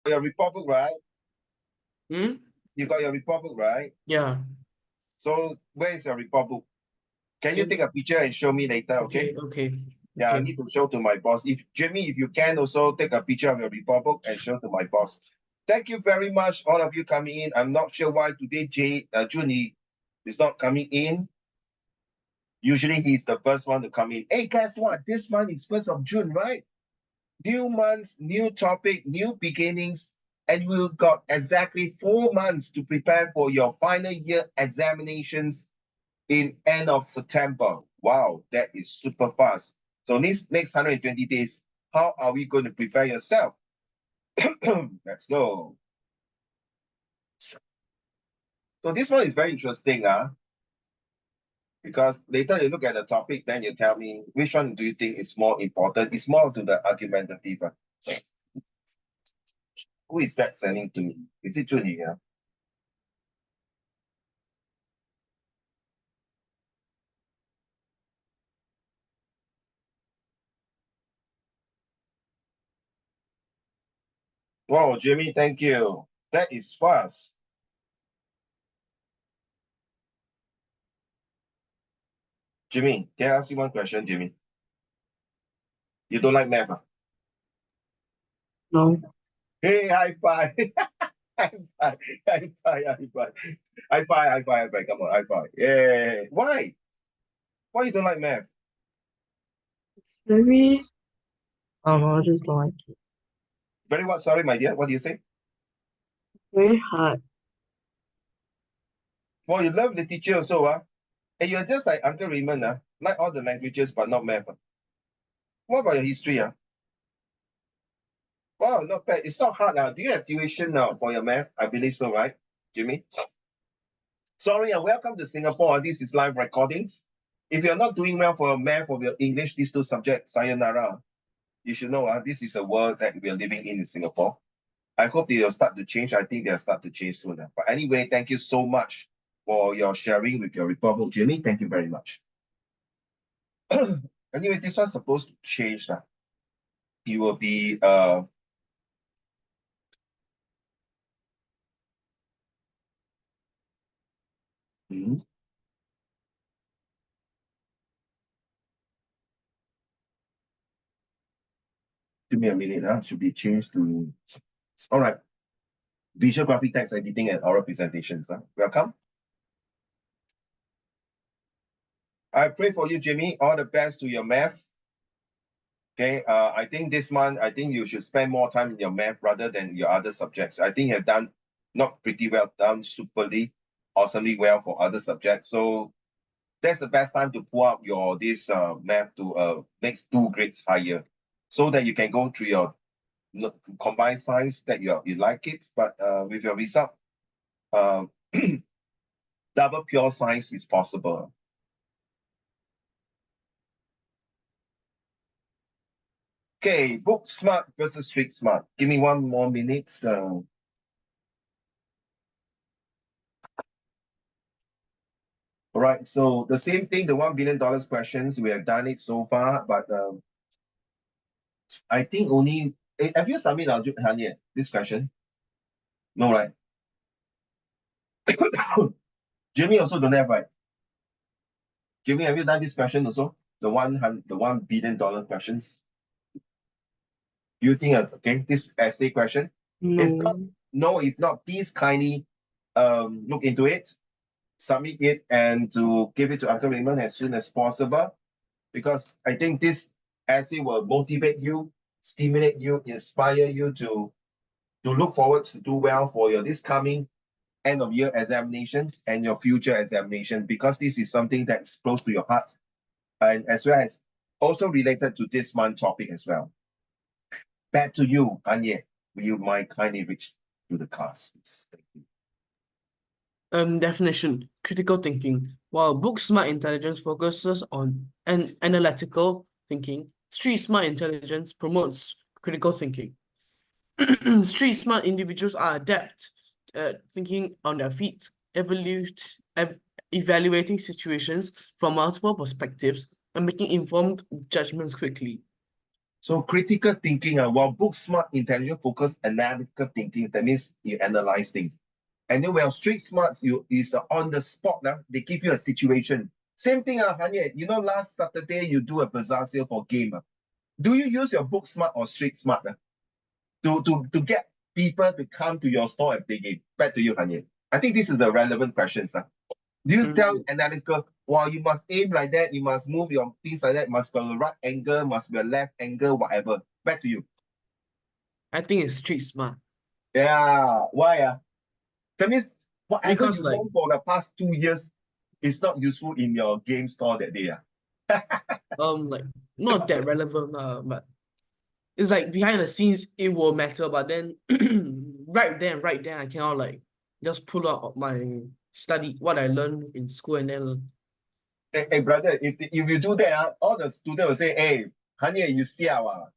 your report book, right? Hmm? You got your report book, right? Yeah. So where is your report book? Can you take a picture and show me later, okay? Okay. Yeah, I need to show to my boss. If Jimmy, if you can also take a picture of your report book and show to my boss. Thank you very much, all of you coming in. I'm not sure why today Juni is not coming in. Usually he's the first one to come in. Hey, guess what? This month is 1st of June, right? New months, new topic, new beginnings, and we've got exactly 4 months to prepare for your final year examinations in end of September. Wow, that is super fast. So next 120 days, how are we going to prepare yourself? Let's go. So this one is very interesting, because later you look at the topic, then you tell me which one do you think is more important. It's more to the argumentative. Who is that sending to me? Is it Junie? Wow, Jimmy, thank you. That is fast. Jimmy, can I ask you one question, Jimmy? You don't like math? No. Hey, high five. High five. High five. High five. High five. High five. High five. Come on, high five. Yeah. Why? Why you don't like math? It's very I just don't like it. Very what? Sorry, my dear. What do you say? Very hard. Well, you love literature also, and you're just like Uncle Raymond, like all the languages, but not math. What about your history, Wow, not bad. It's not hard now. Do you have tuition now for your math? I believe so, right, Jimmy? Sorry, and welcome to Singapore. This is live recordings. If you're not doing well for your math or your English, these two subjects, sayonara. You should know this is a world that we are living in Singapore. I hope they'll start to change. I think they'll start to change soon. But anyway, thank you so much for your sharing with your report book, Jimmy. Thank you very much. Anyway, this one's supposed to change now. You will be hmm, give me a minute, should be changed to all right. Visual graphic text editing and oral presentations. Welcome. I pray for you, Jimmy. All the best to your math. Okay, I think this month, I think you should spend more time in your math rather than your other subjects. I think you've done not pretty well, done superly, awesomely well for other subjects. So that's the best time to pull out your this math to next 2 grades higher, so that you can go through your combined science that you like it, but with your result, uh, double pure science is possible. Okay, book smart versus street smart. Give me 1 more minute. All right, so the same thing, the $1 billion questions, we have done it so far, but I think only, have you submitted Hanye, this question? No, right? Jimmy also don't have, right? Jimmy, have you done this question also? The $1 billion questions? Do you think, okay, this essay question? If not, No. no, if not, please kindly look into it, submit it, and to give it to Uncle Raymond as soon as possible, because I think this essay will motivate you, stimulate you, inspire you to look forward to do well for your this coming end of year examinations and your future examination, because this is something that's close to your heart, and as well as also related to this month topic as well. Back to you, Anye. Will you mind kindly reach to the class, please? Thank you. Definition: critical thinking. While book smart intelligence focuses on analytical thinking, street smart intelligence promotes critical thinking. Street smart individuals are adept at thinking on their feet, evaluating situations from multiple perspectives, and making informed judgments quickly. So critical thinking, while book smart, intelligent, focused, analytical thinking, that means you analyze things. And then while street smarts, you is on the spot. They give you a situation. Same thing, Hanye. You know, last Saturday you do a bazaar sale for game. Do you use your book smart or street smart to get people to come to your store and play game? Back to you, Hanye. I think this is a relevant question, sir. Do you tell analytical, well, you must aim like that, you must move your things like that, must be a right angle, must be a left angle, whatever. Back to you. I think it's street smart. Yeah, why? That means whatever Because you like learned for the past 2 years is not useful in your game store that day. like not that relevant, but it's like behind the scenes it will matter, but then right then I cannot like just pull out my study what I learned in school and then Hey, brother, if you do that, all the students will say, hey, honey, you siao.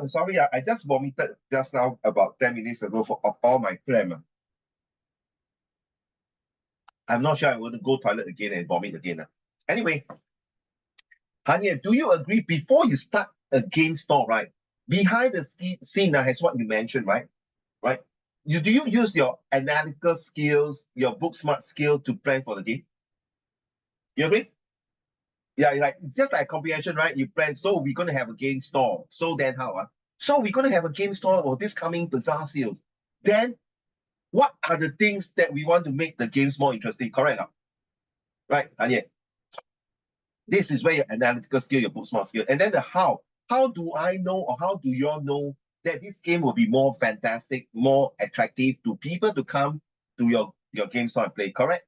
Sorry, I just vomited just now about 10 minutes ago for all my phlegm. I'm not sure I want to go toilet again and vomit again. Anyway, Hanya, do you agree before you start a game store, right? Behind the scene has what you mentioned, right? Right? Do you use your analytical skills, your book smart skill to plan for the game? You agree? Yeah, like just like comprehension, right? You plan, so we're gonna have a game store. So then how? So we're gonna have a game store for this coming bazaar sales. Then what are the things that we want to make the games more interesting? Correct? Right, Anya? This is where your analytical skill, your book smart skill, and then the how. How do I know, or how do you all know that this game will be more fantastic, more attractive to people to come to your game store and play? Correct?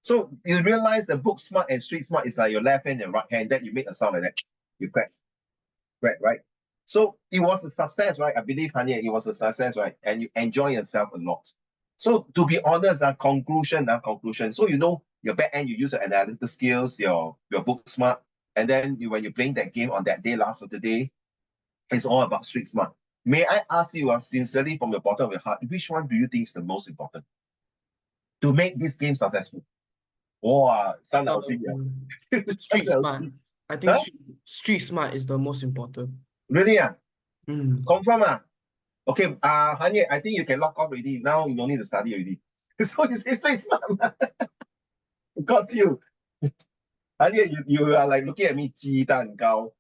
So you realize the book smart and street smart is like your left hand and right hand. That you make a sound like that. You crack, right? So it was a success, right? I believe, Hanya, it was a success, right? And you enjoy yourself a lot. So to be honest, conclusion. So you know your back end, you use your analytical skills, your book smart, and then when you're playing that game on that day, last Saturday, it's all about street smart. May I ask you, sincerely from the bottom of your heart, which one do you think is the most important to make this game successful? Wow, 伤脑筋 street smart. 伤脑筋. I think Huh? street smart is the most important. Really? Mm. Confirm? Okay, Hanye, I think you can lock off already. Now you don't need to study already. So you say street smart. Got you. Hanye, you are like looking at me 鸡蛋糕，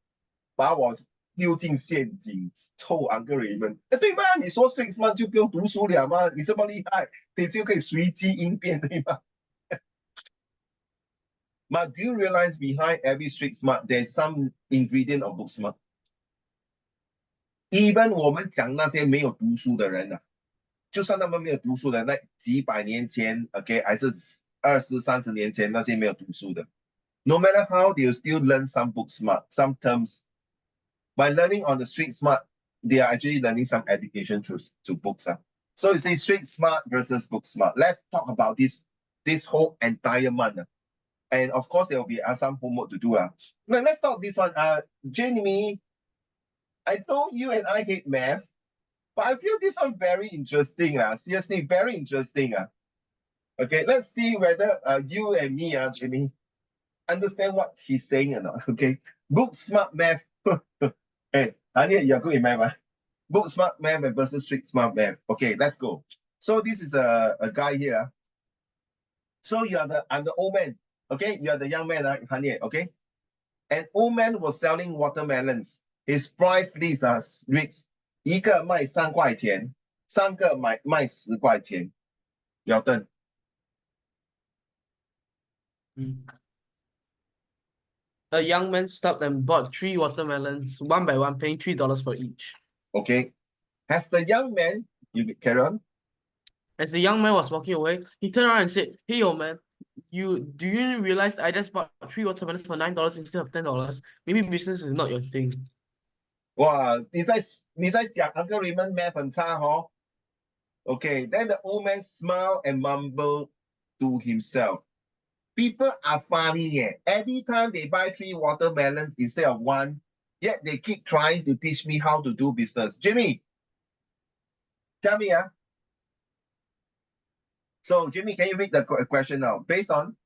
把我丢进陷阱，臭 Uncle Raymond。对吗？你说 street smart 就不用读书了吗？你这么厉害，你就可以随机应变，对吗？But do you realize behind every street smart, there's some ingredient of book smart? Even 我们讲那些没有读书的人就算他们没有读书的，那几百年前，OK，还是20、30年前那些没有读书的，no matter how, they will still learn some book smart, some terms. By learning on the street smart, they are actually learning some education to books. So you say street smart versus book smart. Let's talk about this whole entire month. And of course, there will be some homework to do. Now, let's talk this one. Jamie, I know you and I hate math, but I feel this one very interesting. Seriously, very interesting. Okay, let's see whether you and me, Jimmy, understand what he's saying or not. Okay, book smart math. Hey, Anya, you're good in math. Book smart math versus street smart math. Okay, let's go. So this is a guy here. So I'm the old man. Okay, you're the young man, Anya. Okay, an old man was selling watermelons. His price list reads 一个卖3块钱，3个卖10块钱。Your turn. A young man stopped and bought 3 watermelons, one by one, paying $3 for each. Okay. As the young man, you carry on. As the young man was walking away, he turned around and said, "Hey, old man, do you realize I just bought 3 watermelons for $9 instead of $10? Maybe business is not your thing." 哇，你在讲 Uncle Raymond math 很差哦。Okay, then the old man smiled and mumbled to himself. People are funny, yeah. Every time they buy 3 watermelons instead of 1, yet they keep trying to teach me how to do business. Jimmy, tell me, So, Jimmy, can you read the question now? Based on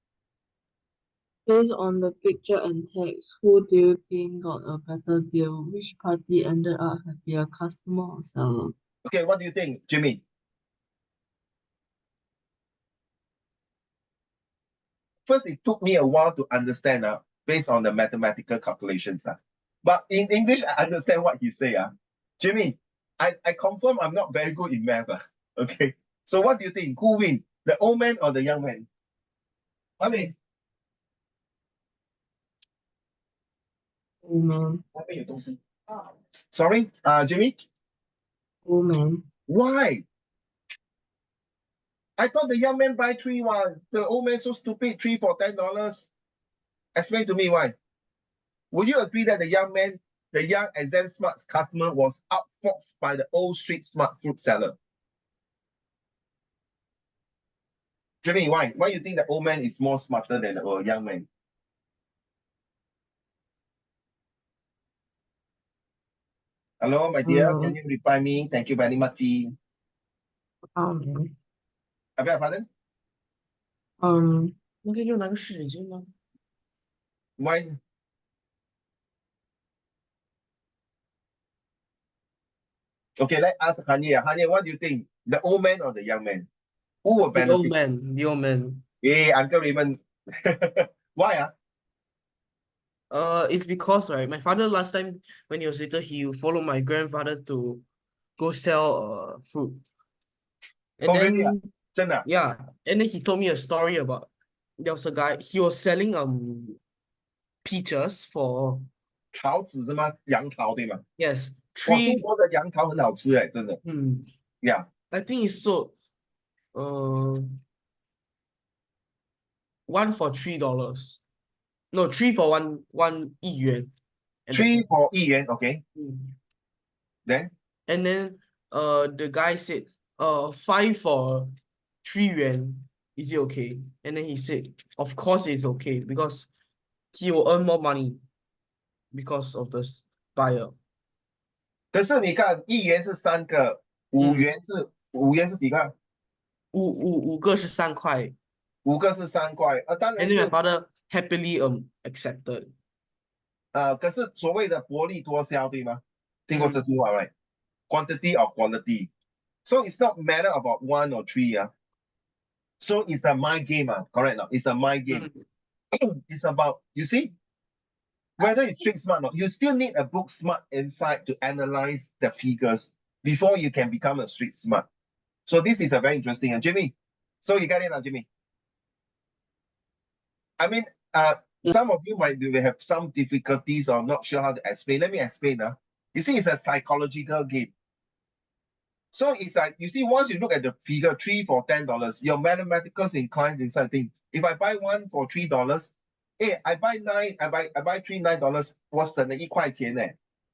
Based on the picture and text, who do you think got a better deal? Which party ended up happier, customer or seller? Okay, what do you think, Jimmy? First, it took me a while to understand based on the mathematical calculations. But in English, I understand what he say. Jimmy, I confirm I'm not very good in math. Okay. So what do you think? Who win? The old man or the young man? I mean, Woman, sorry, Jimmy? woman. Why? I thought the young man buy three one. The old man so stupid, three for $10. Explain to me why. Would you agree that the young exam smart customer was outfoxed by the old street smart fruit seller? Jimmy, why? Why you think the old man is more smarter than the young man? Hello, my dear. Can you reply me? Thank you very much. Um, I beg your pardon? 你可以给我拿个纸巾吗？ Why? Okay, let's ask Hanya. Hanya, what do you think? The old man or the young man? Who will The old benefit? man, the old man. Hey, Uncle Raymond. Why? It's because right, my father last time when he was little, he followed my grandfather to go sell fruit. And Oh, really? then 真的啊 yeah, and then he told me a story about there was a guy, he was selling peaches for 桃子是吗？杨桃对吗？ yes, 哇，中 three 国的杨桃很好吃哎，真的。Yeah. I think he sold one for $3. No, three for one 1元. at that Three time. for 1元, okay. Then And then the guy said, five for 3元, is it okay? And then he said, of course it's okay because he will earn more money because of this buyer. 可是你看1元是3个，5元是几个？五个是3块。5个是3块，当然 And then my 是 father happily accepted. 可是所谓的薄利多销，对吗？听过这句话 right? Quantity or quality. So it's not matter about 1 or 3 So it's a mind game correct not? It's a mind game. It's about, you see, whether it's street smart or not, you still need a book smart insight to analyze the figures before you can become a street smart. So this is a very interesting. And Jimmy, so you get it now, Jimmy. I mean, some of you might have some difficulties or not sure how to explain. Let me explain. You see, it's a psychological game. So it's like, you see, once you look at the figure 3 for $10, your mathematicals inclined in something. If I buy 1 for $3, I buy 9, I buy 3 $9, 我省了1块钱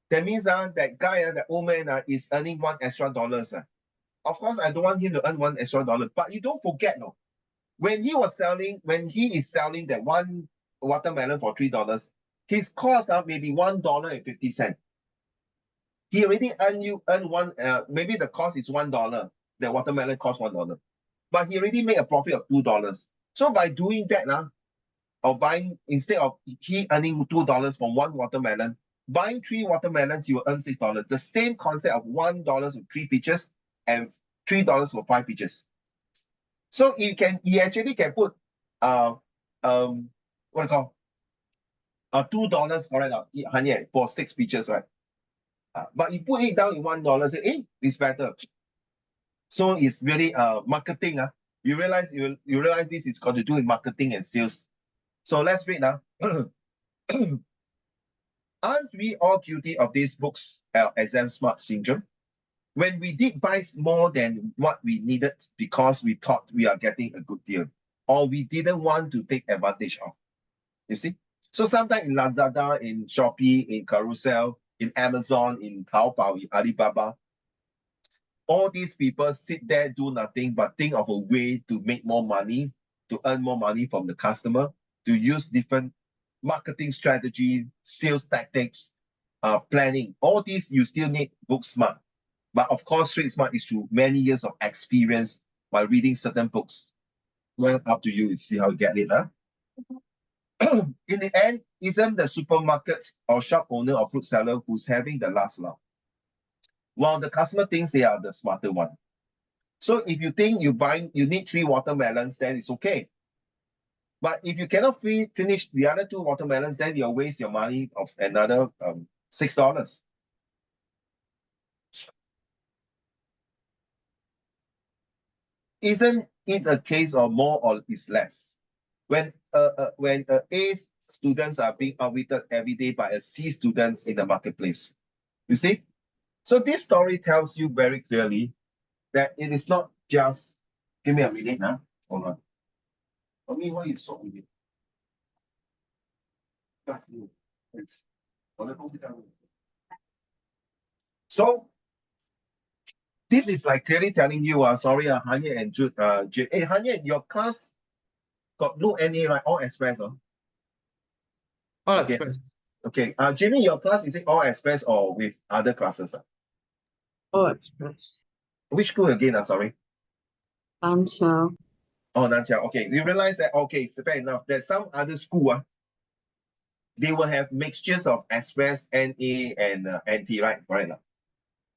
That means that guy, the old man is earning $1 extra. Of course, I don't want him to earn $1 extra, but you don't forget, no. When he is selling that one watermelon for $3, his cost maybe $1.50. He already earn one, maybe the cost is $1. The watermelon costs $1. But he already made a profit of $2. So by doing that, or buying, instead of he earning $2 from one watermelon, buying 3 watermelons, you will earn $6. The same concept of $1 for 3 peaches and $3 for 5 peaches. So he actually can put what do you call $2, correct? For 6 peaches, right? But you put it down in $1, say, hey, it's better. So it's really marketing. You realize this is got to do with marketing and sales. So let's read now. Aren't we all guilty of this book's exam smart syndrome? When we did buy more than what we needed because we thought we are getting a good deal, or we didn't want to take advantage of. You see? So sometimes in Lazada, in Shopee, in Carousel, in Amazon, in Taobao, in Alibaba, all these people sit there, do nothing but think of a way to make more money, to earn more money from the customer, to use different marketing strategy, sales tactics, planning. All these you still need book smart. But of course, street smart is through many years of experience by reading certain books. Well, up to you. See how you get it, In the end, isn't the supermarket or shop owner or fruit seller who's having the last laugh, while the customer thinks they are the smarter one. So if you think you need 3 watermelons, then it's okay. But if you cannot finish the other 2 watermelons, then you'll waste your money of another $6. Isn't it a case of more or is less? When A students are being outwitted every day by a C students in the marketplace, you see? So this story tells you very clearly that it is not just, give me a minute now, hold on. For me, why you so weird? So this is like clearly telling you, sorry, Hanya and Jude, hey, Hanya, your class got no NA, right? All express, All okay. express. Okay, Jimmy, your class, is it all express or with other classes? All express. Which school again, sorry? Nanqiao. Oh, Nanqiao. Okay, we realize that, okay, it's fair enough. There's some other school, they will have mixtures of express, NA, and NT, right? Correct.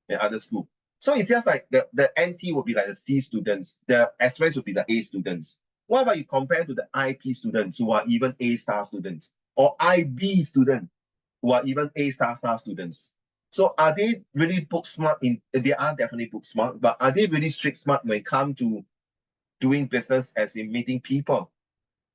In other school. So it's just like the NT will be like the C students, the express will be the A students. What about you compare to the IP students who are even A star students, or IB students who are even A star students? So are they really book smart? They are definitely book smart, but are they really street smart when it comes to doing business, as in meeting people,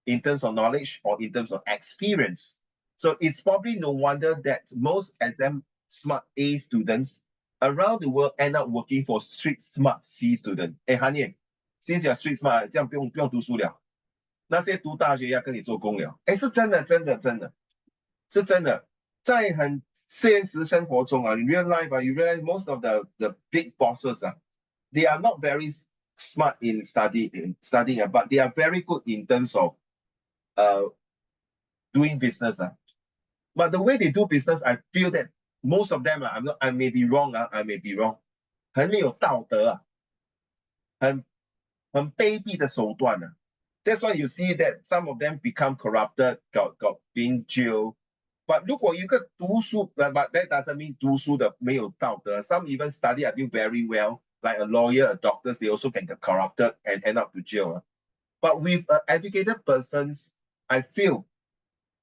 in terms of knowledge or in terms of experience? So it's probably no wonder that most exam smart A students around the world end up working for street smart C student.哎，Honey, since you're street smart，这样不用读书了，那些读大学要跟你做工了。哎，是真的，真的，真的，是真的。在很现实生活中啊，in real life you realize most of the big bosses they are not very smart in studying, but they are very good in terms of doing business. But the way they do business, I feel that most of them, I may be wrong, I may be wrong, 很没有道德，很卑鄙的手段。That's why you see that some of them become corrupted, got been jailed. But 如果一个读书 but that doesn't mean 读书的没有道德。Some even study until very well, like a lawyer, a doctor, they also can get corrupted and end up to jail. But with educated persons, I feel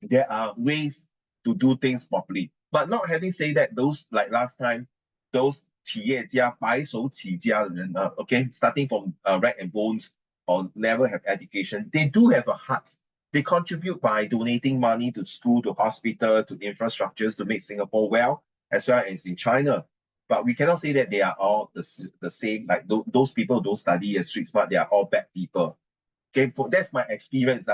there are ways to do things properly. But not having said that, those like last time, those 企业家白手起家的人okay, starting from rag and bones or never have education, they do have a heart. They contribute by donating money to school, to hospital, to infrastructures to make Singapore well, as well as in China. But we cannot say that they are all the same. Like those people don't study as street smart, they are all bad people. Okay, that's my experience.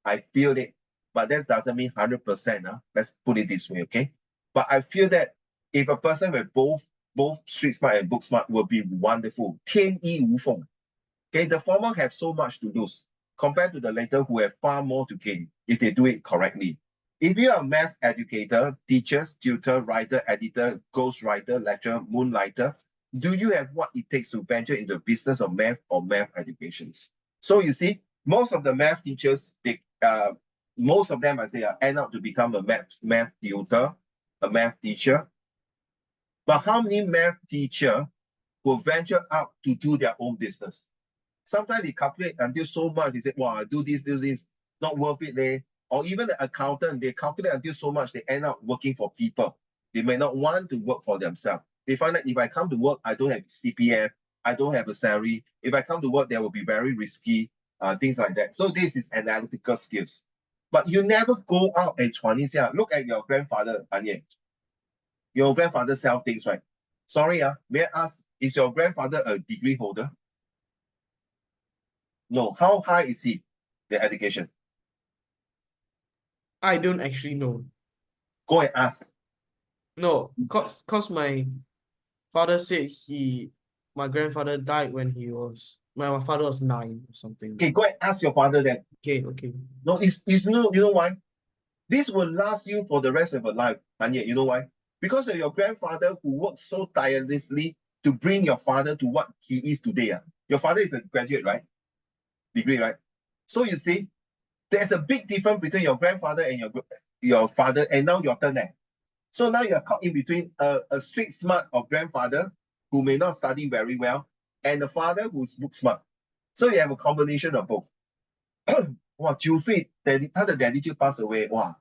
I feel it, but that doesn't mean 100%. Let's put it this way, okay? But I feel that if a person with both street smart and book smart will be wonderful. 天衣无缝. Okay, the former have so much to lose compared to the latter who have far more to gain if they do it correctly. If you are a math educator, teacher, tutor, writer, editor, ghostwriter, lecturer, moonlighter, do you have what it takes to venture into the business of math or math educations? So you see, most of the math teachers, most of them, I say, end up to become a math tutor, a math teacher. But how many math teachers will venture out to do their own business? Sometimes they calculate until so much, they say, wow, do this, not worth it. Or even the accountant, they calculate until so much, they end up working for people. They may not want to work for themselves. They find that if I come to work, I don't have CPF, I don't have a salary. If I come to work, that will be very risky, things like that. So this is analytical skills. But you never go out and 传一下. Look at your grandfather, Anye. Your grandfather sell things, right? Sorry, may I ask, is your grandfather a degree holder? No. How high is he, the education? I don't actually know. Go and ask. No, cause my father said my grandfather died when my father was 9 or something. Okay, go and ask your father then. Okay. No, you know why? This will last you for the rest of your life. And yet, you know why? Because of your grandfather who worked so tirelessly to bring your father to what he is today. Your father is a graduate, right? Degree, right? So you see, There's a big difference between your grandfather and your father, and now your turn. So now you're caught in between a street smart of grandfather who may not study very well, and a father who's book smart. So you have a combination of both. 哇，9岁 daddy 他的 daddy 就 pass away，哇，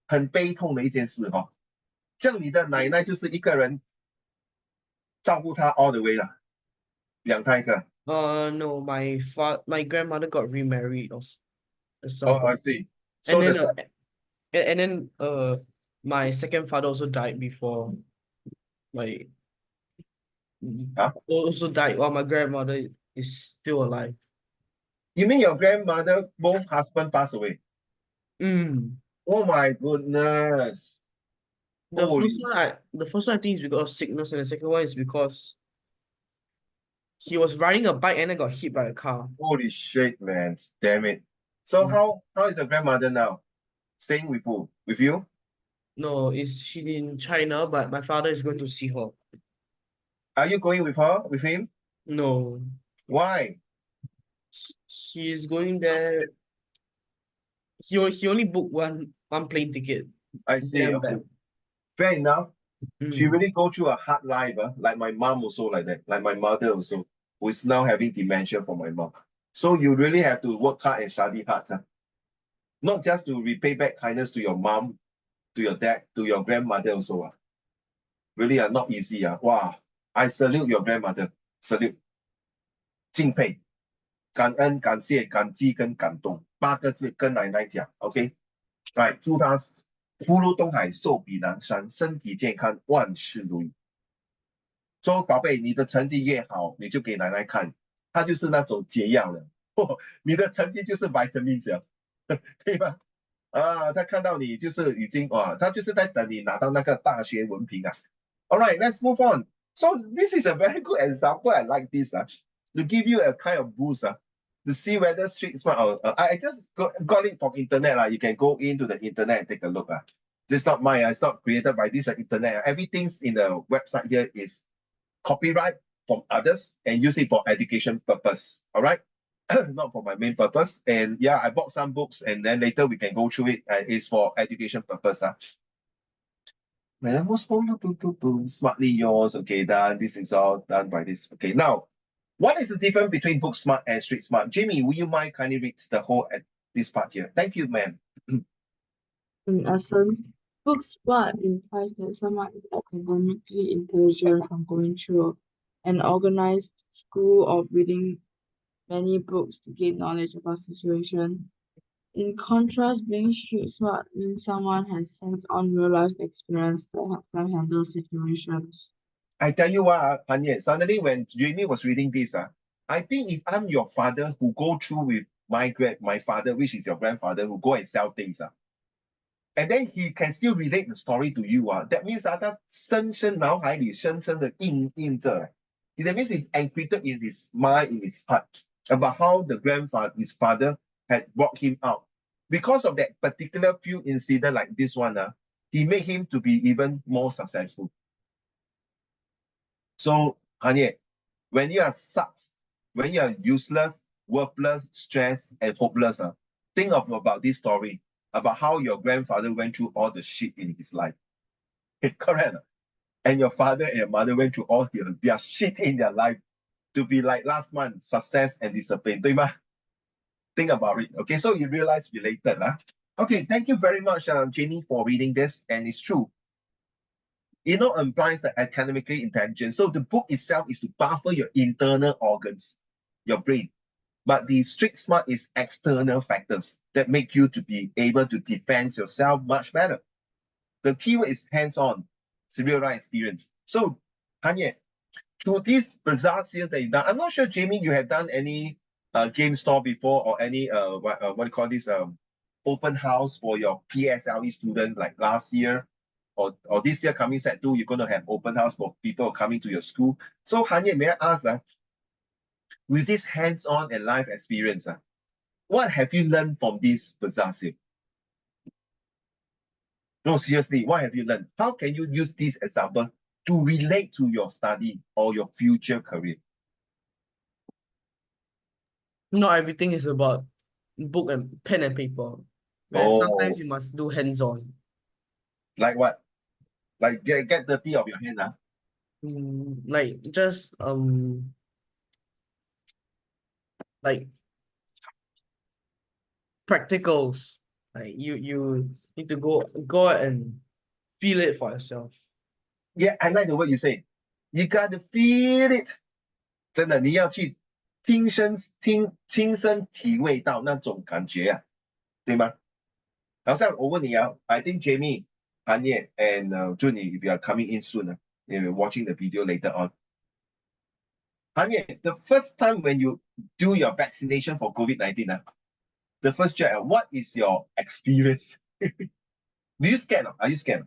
很悲痛的一件事哦。这样你的奶奶就是一个人照顾他 all the way 了，养他一个。No, my grandmother got remarried or Oh, something. I see. And So then the and then my second father also died before my Huh? also died while my grandmother is still alive. you mean your grandmother both husband passed away? Mm. Oh my goodness. The Holy first one I think is because of sickness, and the second one is because he was riding a bike and then got hit by a car. holy shit, man. Damn it. So Mm. how is the grandmother now? Staying with who? With you? No, she's in China, but my father is going to see her. Are you going with her? With him? No, Why? he is going there. He only booked one plane ticket. I see. There and Okay. back. Fair enough. She Mm. really go through a hard life, like my mom also like that, like my mother also, who is now having dementia for my mom. So you really have to work hard and study hard. Not just to repay back kindness to your mom, to your dad, to your grandmother also. Really not easy. Wow. I salute your grandmother. Salute. 敬佩。感恩、感谢、感激跟感动8个字跟奶奶讲，OK，来祝她福如东海，寿比南山，身体健康，万事如意。说宝贝，你的成绩越好，你就给奶奶看，她就是那种解药了。你的成绩就是 vitamins 了，对吧？啊，他看到你就是已经哇，他就是在等你拿到那个大学文凭啊。All right, let's move on. So this is a very good example. I like this to give you a kind of boost to see whether street smart or I just got it from internet You can go into the internet and take a look This is not mine. It's not created by this internet. Everything's in the website here is copyright from others and use it for education purpose. All right. Not for my main purpose. And yeah, I bought some books and then later we can go through it. It's for education purpose. Smartly yours. Okay, done. This is all done by this. Okay, now, what is the difference between book smart and street smart? Jimmy, will you mind kindly read the whole at this part here? Thank you, ma'am. In essence, book smart implies that someone is academically intelligent from going through an organized school of reading many books to gain knowledge about situations. In contrast, being street smart means someone has hands-on real-life experience that helps them handle situations. I tell you what, Panya, suddenly when Jamie was reading this, I think if I'm your father who go through with my father, which is your grandfather, who go and sell things, and then he can still relate the story to you, that means 他深深脑海里深深的印着 that means it's encrypted in his mind, in his heart, about how his father had brought him out. Because of that particular few incident like this one, he made him to be even more successful. So, Hanye, when you are sucks, when you are useless, worthless, stressed, and hopeless, think about this story, about how your grandfather went through all the shit in his life. Correct. And your father and your mother went through all their shit in their life to be like last month, success and discipline. 对吗? Think about it. Okay, so you realize related. Okay, thank you very much, Jamie, for reading this. And it's true. It not implies that academically intelligent. So the book itself is to buffer your internal organs, your brain. But the street smart is external factors that make you to be able to defend yourself much better. The keyword is hands-on, real life experience. So, Hanye, through these bizarre sales that you've done, I'm not sure, Jamie, you have done any game store before or any what do you call this open house for your PSLE student like last year or this year coming set 2, you're going to have open house for people coming to your school. So, Hanye, may I ask, with this hands-on and life experience, what have you learned from this bazaar sale? No, seriously, what have you learned? How can you use this example to relate to your study or your future career? Not everything is about book and pen and paper. And Oh, sometimes you must do hands-on. like what? Like get dirty of your hand, huh? Like just like practicals. Like you need to go out and feel it for yourself. Yeah, I like the word you say. You got to feel it. 真的，你要去亲身体味到那种感觉啊，对吗？好像我问你啊，I think Jamie, Anye, and Juni, if you are coming in soon, you're watching the video later on. Anye, the first time when you do your vaccination for COVID-19, the first jab, what is your experience? Do you scared? Are you scared?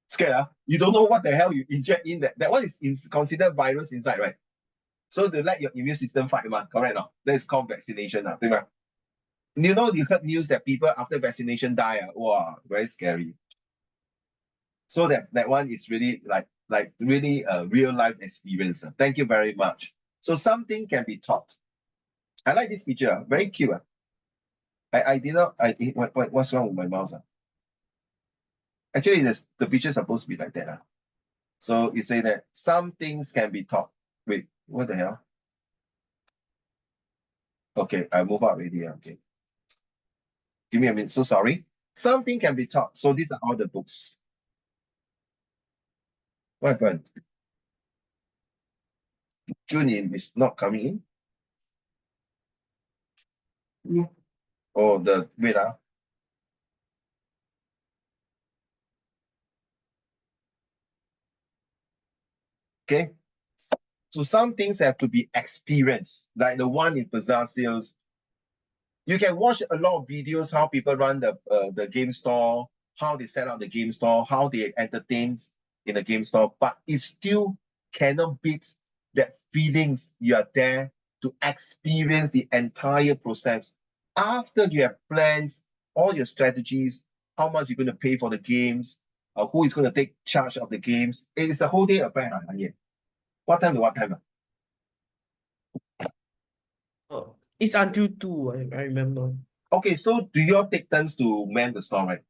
Scared, huh? You don't know what the hell you inject in that. That one is considered virus inside, right? So to let your immune system fight, correct? No? That is called vaccination, right? You know, you heard news that people after vaccination die. Wow, very scary. So that one is really like really a real life experience. Thank you very much. So something can be taught. I like this picture, very cute. I did not. What's wrong with my mouse? Actually, the picture is supposed to be like that. So you say that some things can be taught. Wait, what the hell? Okay, I move out already. Okay. Give me a minute. So sorry. Something can be taught. So these are all the books. What happened? Junin is not coming in. Yeah. Oh, wait. Okay. So some things have to be experienced, like the one in Bazaar Sales. You can watch a lot of videos how people run the game store, how they set up the game store, how they entertain in the game store, but it still cannot beat that feelings you are there to experience the entire process. After you have plans, all your strategies, how much you're going to pay for the games, who is going to take charge of the games. It is a whole day affair. What time to what time? Oh, it's until 2, I remember. Okay, so do you all take turns to man the store, right?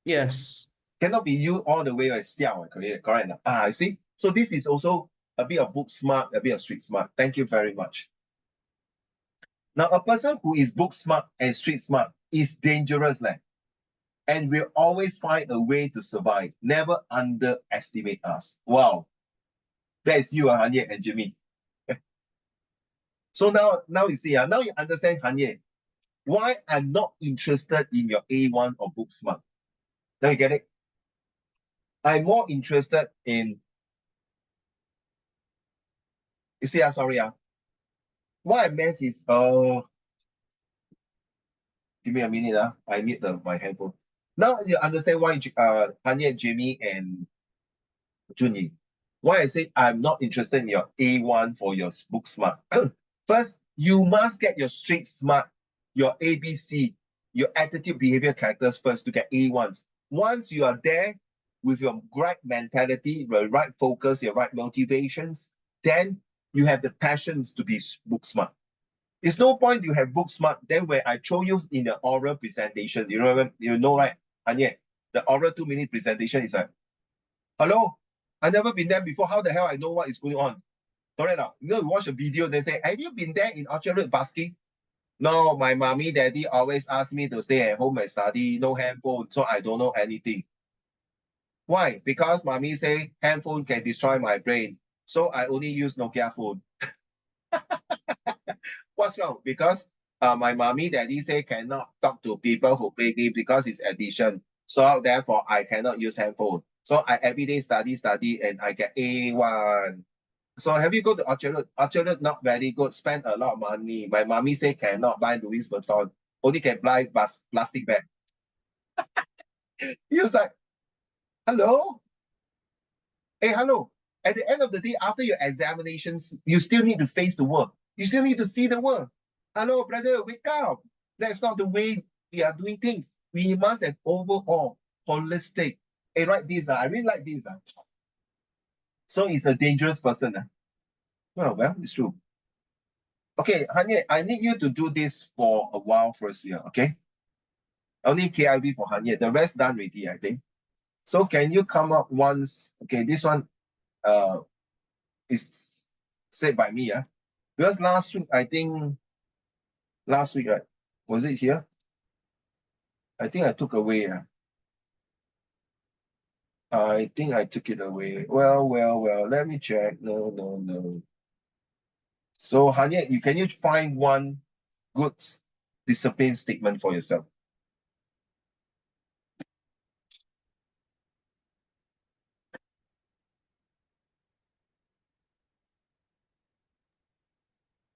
Yes. Cannot be you all the way as xiao, correct? I see. So this is also a bit of book smart, a bit of street smart. Thank you very much. Now, a person who is book smart and street smart is dangerous, and will always find a way to survive. Never underestimate us. Wow. That is you, Hanye and Jimmy. So now you see, now you understand, Hanye, why I'm not interested in your A1 or book smart. Now you get it? I'm more interested in, you see, sorry, what I meant is, give me a minute, I mute my handphone. Now you understand why Tanya, Jamie, and Junyi, why I say I'm not interested in your A1 for your book smart. First, you must get your street smart, your ABC, your attitude, behavior, characters first to get A1s. Once you are there with your right mentality, your right focus, your right motivations, then you have the passions to be book smart. It's no point you have book smart. Then when I show you in the oral presentation, you know, right? And yet the oral 2-minute presentation is like, hello, I've never been there before. How the hell I know what is going on? Correct now. You know, you watch a video, they say, have you been there in Orchard Road basking? No, my mommy, daddy always ask me to stay at home and study, no handphone, so I don't know anything. Why? Because mommy say handphone can destroy my brain, so I only use Nokia phone. What's wrong? Because my mommy, daddy say cannot talk to people who play game because it's addiction. So therefore, I cannot use handphone. So I everyday study, and I get A1. So have you go to Orchard Road? Orchard Road not very good. Spend a lot of money. My mommy say cannot buy Louis Vuitton. Only can buy plastic bag. He was like, hello? Hey, hello. At the end of the day, after your examinations, you still need to face the world. You still need to see the world. Hello, brother, wake up. That's not the way we are doing things. We must have overall holistic. Hey, write this. I really like this. So he's a dangerous person. Well, it's true. Okay, Hanye, I need you to do this for a while first here, okay? Only KIV for Hanye. The rest done already, I think. So can you come up once? Okay, this one is said by me, yeah. Because last week, I think last week, right? Was it here? I think I took away, yeah. I think I took it away. Well, let me check. No. So Hanye, can you find one good discipline statement for yourself?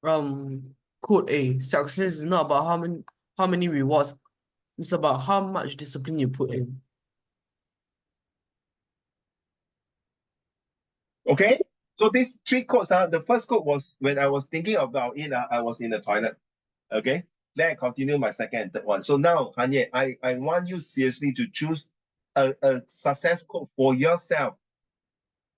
Code A, success is not about how many rewards, it's about how much discipline you put in. Okay. So these three quotes, the first quote was when I was thinking about it, I was in the toilet. Okay. Then I continue my second and third one. So now, Hanye, I want you seriously to choose a success quote for yourself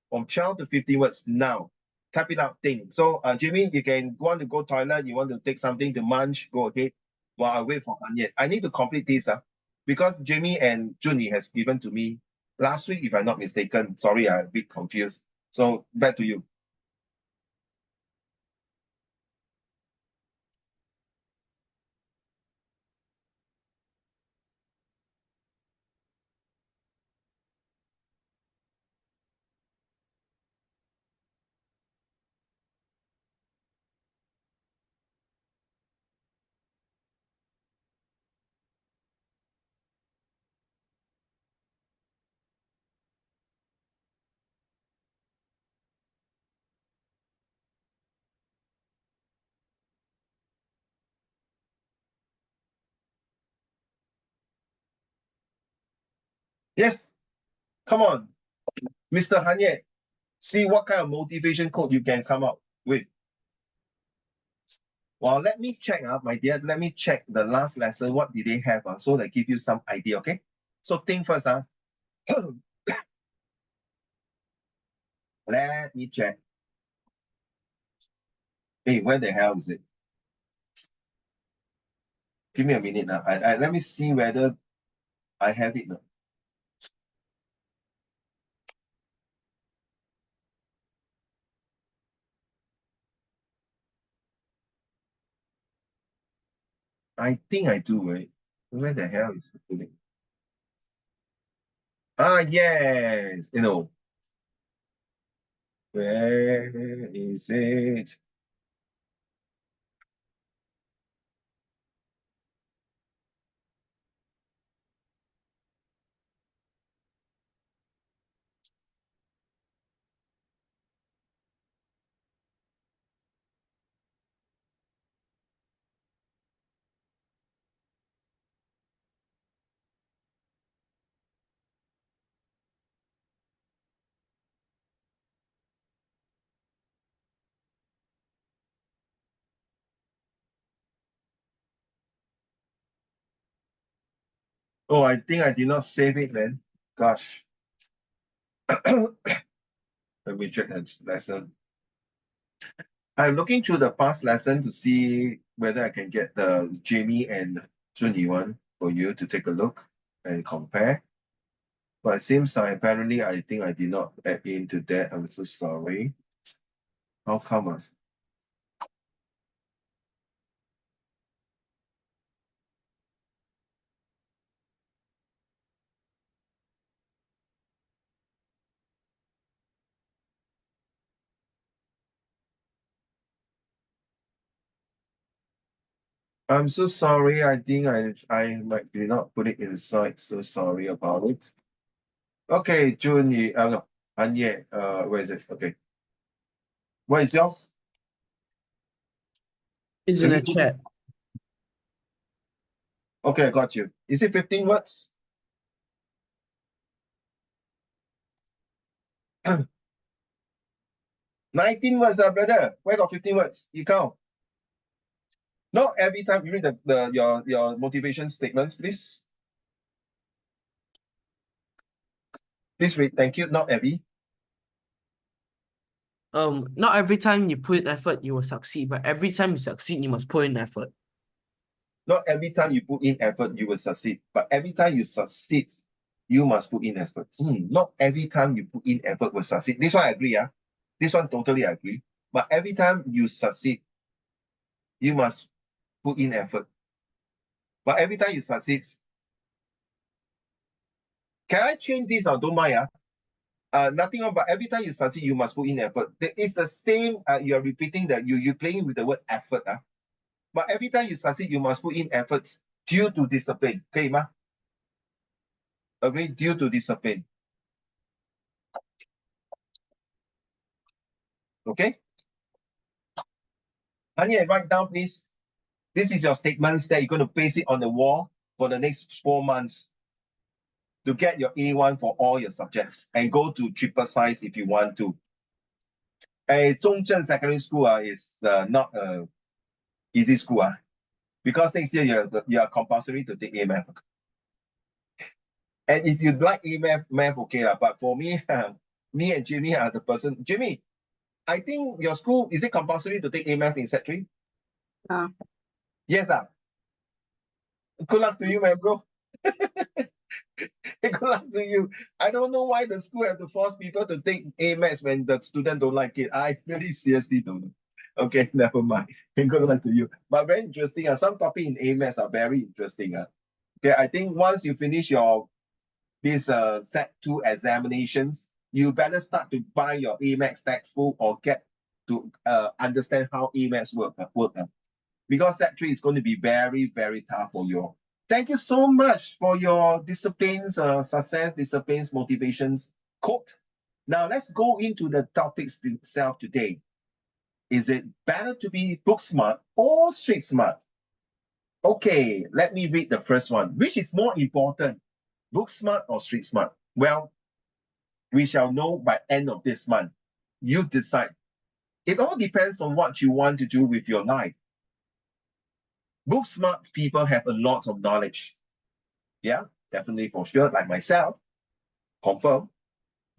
from 12 to 50 words now. Type it out, think. So, Jimmy, you can want to go toilet, you want to take something to munch, go ahead while I wait for Hanye. I need to complete this because Jimmy and Junyi has given to me last week, if I'm not mistaken. Sorry, I'm a bit confused. So back to you. Yes, come on, Mr. Hanye. See what kind of motivation code you can come up with. Well, let me check, my dear. Let me check the last lesson. What did they have? So that give you some idea, okay? So think first. Let me check. Hey, where the hell is it? Give me a minute now. Let me see whether I have it now. I think I do, right? Where the hell is it? Yes. Where is it? Oh, I think I did not save it then. Gosh. Let me check that lesson. I'm looking through the past lesson to see whether I can get the Jamie and Junyi one for you to take a look and compare. But it seems like apparently I think I did not add into that. I'm so sorry. How come? I'm so sorry. I think I might did not put it inside. So sorry about it. Okay, Junyi, no, Anye, where is it? Okay. What is yours? It's in a chat. Okay, I got you. Is it 15 words? 19 words, brother. Where got 15 words? You count. Not every time you read your motivation statements, please. Please read. Thank you. Not every. not every time you put in effort, you will succeed, but every time you succeed, you must put in effort. Not every time you put in effort, you will succeed. But every time you succeed, you must put in effort. Not every time you put in effort will succeed. This one I agree. This one totally agree. But every time you succeed, you must put in effort. But every time you succeed, can I change this or don't mind? Nothing wrong, but every time you succeed, you must put in effort. It's the same, you're repeating that you're playing with the word effort. But every time you succeed, you must put in efforts due to discipline. Okay, ma? Agree? Due to discipline. Okay? Anya, write down, please. This is your statements that you're going to paste it on the wall for the next 4 months to get your A1 for all your subjects and go to triple science if you want to. Zhongzheng Secondary School is not an easy school because next year you are compulsory to take A-Math. And if you like math, okay. But for me, me and Jimmy are the person. Jimmy, I think your school, is it compulsory to take A-Math in Set 3? Yeah. Yes. Good luck to you, man, bro. Good luck to you. I don't know why the school have to force people to take A-Maths when the student don't like it. I really seriously don't know. Okay, never mind. Good luck to you. But very interesting. Some topics in A-Maths are very interesting. Okay, I think once you finish your these Set 2 examinations, you better start to buy your A-Maths textbook or get to understand how A-Maths work. Because Set 3 is going to be very, very tough for you. Thank you so much for your disciplines, success, disciplines, motivations quote. Now let's go into the topics itself today. Is it better to be book smart or street smart? Okay, let me read the first one. Which is more important, book smart or street smart? Well, we shall know by end of this month. You decide. It all depends on what you want to do with your life. Book smart people have a lot of knowledge. Yeah, definitely for sure, like myself, confirm.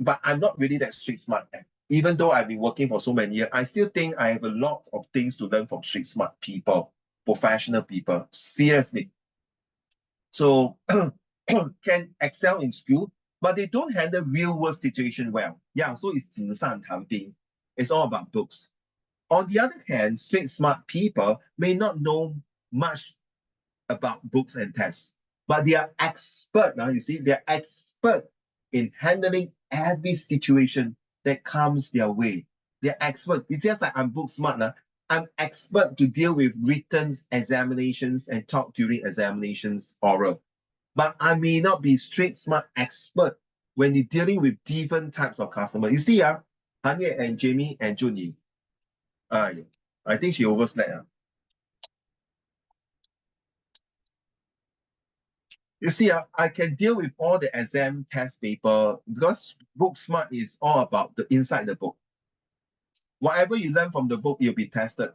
But I'm not really that street smart. Even though I've been working for so many years, I still think I have a lot of things to learn from street smart people, professional people, seriously. So can excel in school, but they don't handle real world situation well. Yeah, so it's 纸上谈兵. It's all about books. On the other hand, street smart people may not know much about books and tests, but they are expert. Now you see, they're expert in handling every situation that comes their way. They're expert. It's just like I'm book smart now. I'm expert to deal with written examinations and talk during examinations oral. But I may not be street smart expert when you're dealing with different types of customers. You see, Hanye and Jamie and Junyi. I think she overslept. You see, I can deal with all the exam test paper because book smart is all about the inside the book. Whatever you learn from the book, you'll be tested.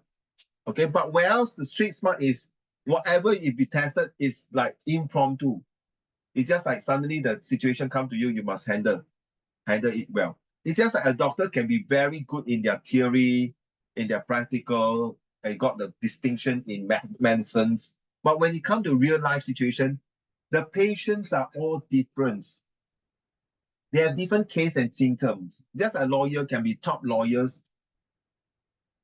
Okay, but where else the street smart is whatever you be tested is like impromptu. It's just like suddenly the situation come to you, you must handle it well. It's just like a doctor can be very good in their theory, in their practical, and got the distinction in medicines. But when it comes to real life situation, the patients are all different. They have different case and symptoms. Just a lawyer can be top lawyers,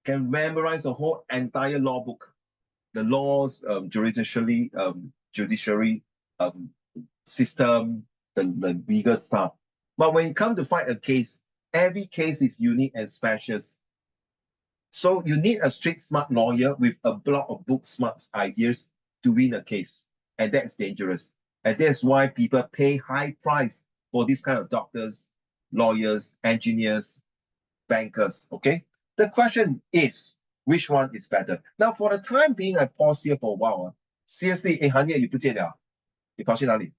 can memorize a whole entire law book, the laws, judiciary system, the legal stuff. But when it comes to fight a case, every case is unique and special. So you need a street smart lawyer with a block of book smart ideas to win a case. And that's dangerous. And that's why people pay high price for this kind of doctors, lawyers, engineers, bankers, okay? The question is, which one is better? Now, for the time being, I pause here for a while. Seriously, 行业你不见了，你跑去哪里？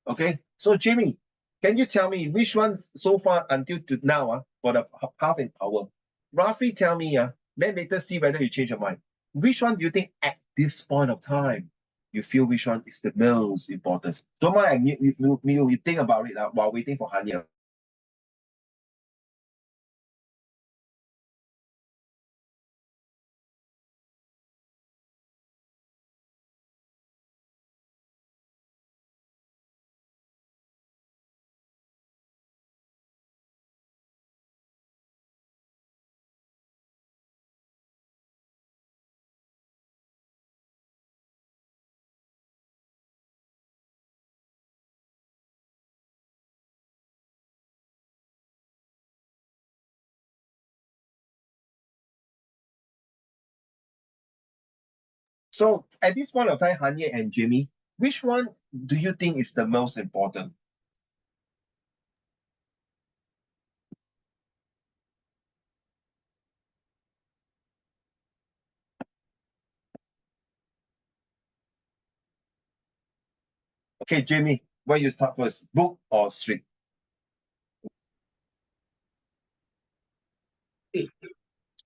Okay, so Jimmy, can you tell me which one so far until to now for the half an hour? Roughly tell me, then later see whether you change your mind. Which one do you think at this point of time you feel which one is the most important? Don't mind, you think about it while waiting for Hanya. So at this point of time, Hanye and Jimmy, which one do you think is the most important? Okay, Jimmy, where you start first, book or street?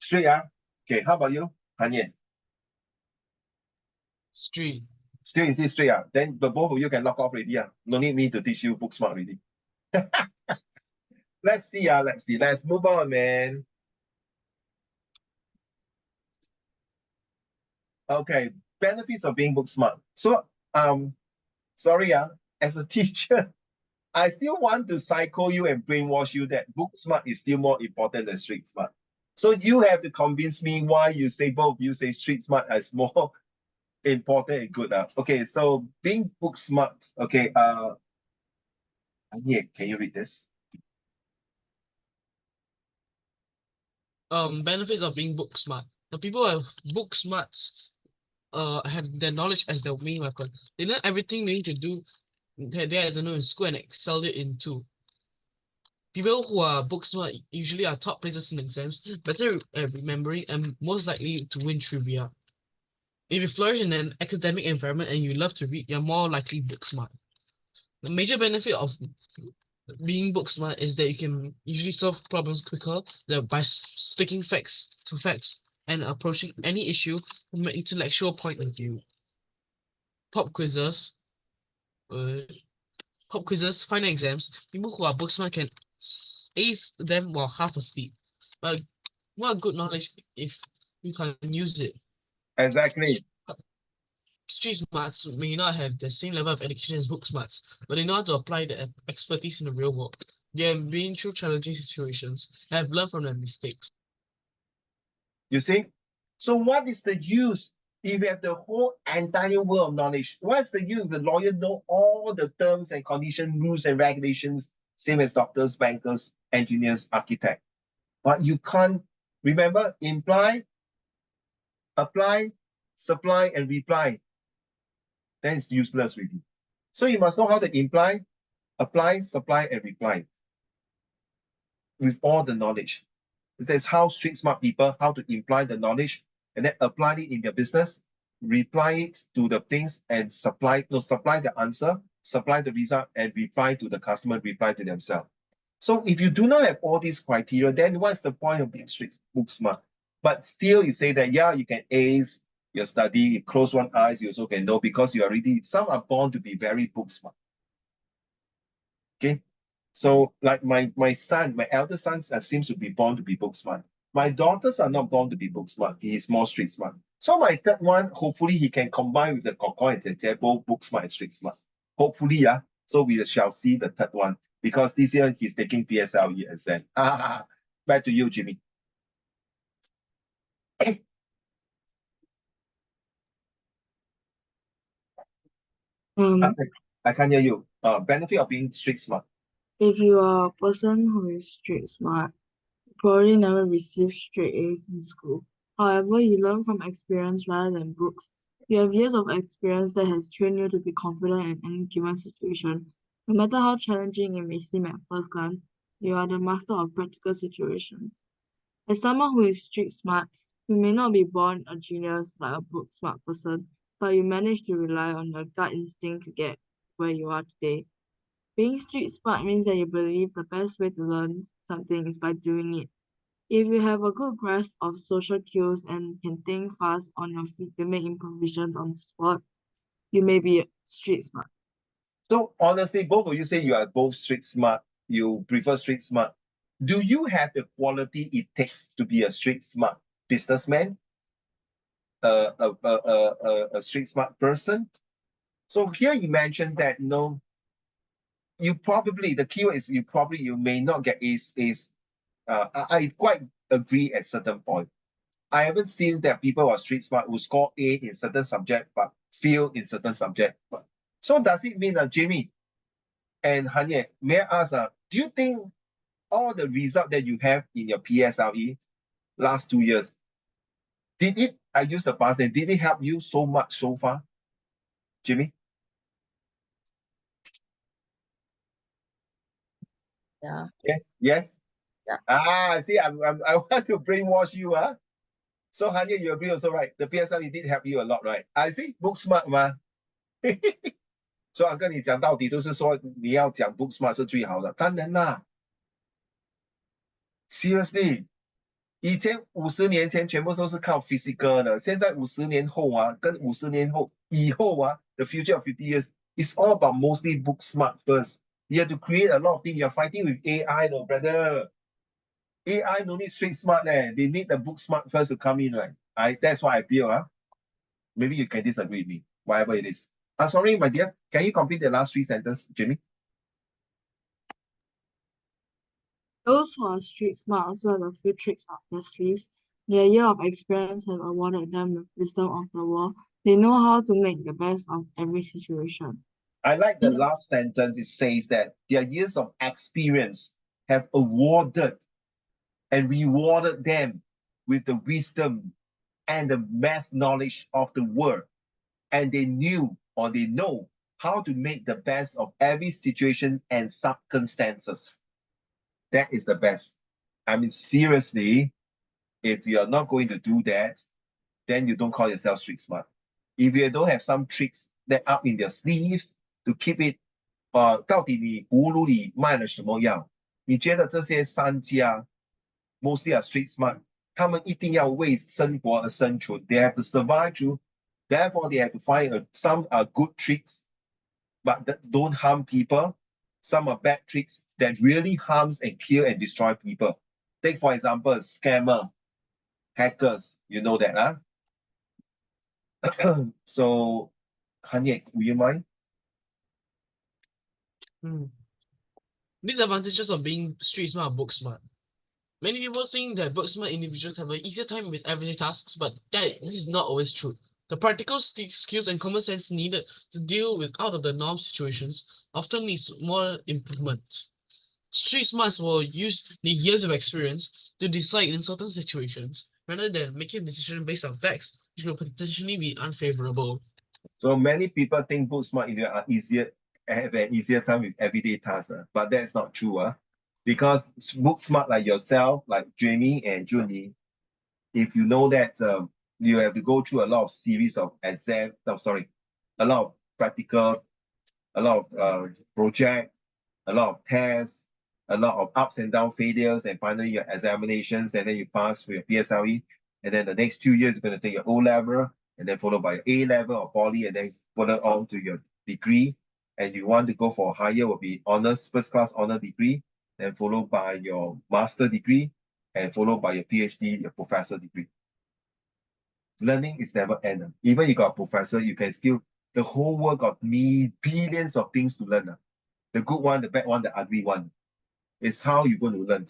Street, ah? Okay, how about you, Hanye? Street. Still insist straight, ah? Then the both of you can lock off already, ah? No need me to teach you book smart already. Let's see, let's see. Let's move on, man. Okay, benefits of being book smart. So, sorry, as a teacher, I still want to psycho you and brainwash you that book smart is still more important than street smart. So you have to convince me why you say both. You say street smart as more important and good. Okay, so being book smart. Okay, yeah, can you read this? Benefits of being book smart. The people who have book smarts have their knowledge as their main weapon. They learn everything they need to do they had to know in school and excelled it in too. People who are book smart usually are top places in exams, better at remembering, and most likely to win trivia. If you flourish in an academic environment and you love to read, you're more likely book smart. The major benefit of being book smart is that you can usually solve problems quicker by sticking facts to facts and approaching any issue from an intellectual point of view. Pop quizzes, uh, final exams, people who are book smart can ace them while half asleep. But what good knowledge if you can use it? Exactly. Street smarts may not have the same level of education as book smarts, but they know how to apply the expertise in the real world. They have been through challenging situations and have learned from their mistakes. You see? So what is the use if you have the whole entire world of knowledge? What's the use if the lawyer know all the terms and conditions, rules and regulations, same as doctors, bankers, engineers, architects? But you can't remember imply, apply, supply, and reply. Then it's useless really. So you must know how to imply, apply, supply, and reply with all the knowledge. That's how street smart people, how to imply the knowledge and then apply it in their business, reply it to the things and supply the answer, supply the result, and reply to the customer, reply to themselves. So if you do not have all these criteria, then what's the point of being street book smart? But still you say that, yeah, you can ace your study, you close one eyes, you also can know because you are already, some are born to be very book smart. Okay. So like my son, my elder son seems to be born to be book smart. My daughters are not born to be book smart. He is more street smart. So my third one, hopefully he can combine with the Koko and Zhe both book smart and street smart. Hopefully, yeah. So we shall see the third one because this year he's taking PSLE exam. Back to you, Jimmy. Um, I can't hear you. Benefit of being street smart. if you are a person who is street smart, you probably never received straight A's in school. However, you learn from experience rather than books. You have years of experience that has trained you to be confident in any given situation. No matter how challenging it may seem at first glance, you are the master of practical situations. As someone who is street smart, you may not be born a genius like a book smart person, but you manage to rely on your gut instinct to get where you are today. Being street smart means that you believe the best way to learn something is by doing it. If you have a good grasp of social cues and can think fast on your feet to make improvisations on the spot, you may be street smart. So honestly, both of you say you are both street smart. You prefer street smart. Do you have the quality it takes to be a street smart businessman, a street smart person? So here you mentioned that you probably the keyword is you may not get A's. I quite agree at certain point. I haven't seen that people who are street smart who score A in certain subject but fail in certain subject. So does it mean that Jimmy and Hanye, may I ask, do you think all the result that you have in your PSLE last 2 years, I use the past and did it help you so much so far, Jimmy? Yeah. Yes, yes. Yeah. See, I want to brainwash you, huh? So, Hanya, you agree also, right? The PSLE did help you a lot, right? I see, book smart 嘛。所以，跟你讲到底都是说你要讲 book smart 是最好的，当然啦。Seriously，以前50年前全部都是靠 physical 的，现在50年后啊，跟50年后以后啊，the future of 50 years is all about mostly book smart first. You have to create a lot of things. You're fighting with AI, no brother. AI no need street smart, they need the book smart first to come in, right? That's what I feel, huh? Maybe you can disagree with me, whatever it is. Sorry, my dear. Can you complete the last 3 sentences, Jimmy? Those who are street smart also have a few tricks up their sleeves. Their year of experience has awarded them with wisdom of the world. They know how to make the best of every situation. I like the last sentence. It says that their years of experience have awarded and rewarded them with the wisdom and the vast knowledge of the world. And they knew or they know how to make the best of every situation and circumstances. That is the best. I mean, seriously, if you're not going to do that, then you don't call yourself street smart. If you don't have some tricks that up in their sleeves to keep it, 到底你葫芦里卖了什么药？你觉得这些商家 mostly are street smart，他们一定要为生活而生存 ，they have to survive through. Therefore, they have to find some are good tricks, but that don't harm people. Some are bad tricks that really harms and kill and destroy people. Take for example, scammer, hackers. You know that, huh? So, Hanyek, would you mind? Disadvantages of being street smart or book smart. Many people think that book smart individuals have an easier time with everyday tasks, but this is not always true. The practical skills and common sense needed to deal with out of the norm situations often needs more improvement. Street smarts will use the years of experience to decide in certain situations rather than making a decision based on facts, which will potentially be unfavorable. So many people think book smart individuals are easier, have an easier time with everyday tasks, but that's not true. Because book smart like yourself, like Jamie and Junie, if you know that you have to go through a lot of series of exam, a lot of practical, a lot of project, a lot of tests, a lot of ups and down failures, and finally your examinations, and then you pass with your PSLE, and then the next 2 years you're going to take your O level, and then followed by your A level or poly, and then further on to your degree, and you want to go for higher will be honors, first class honor degree, then followed by your master degree, and followed by your PhD, your professor degree. Learning is never end. Even you got a professor, you can still, the whole world got billions of things to learn. The good one, the bad one, the ugly one. It's how you're going to learn.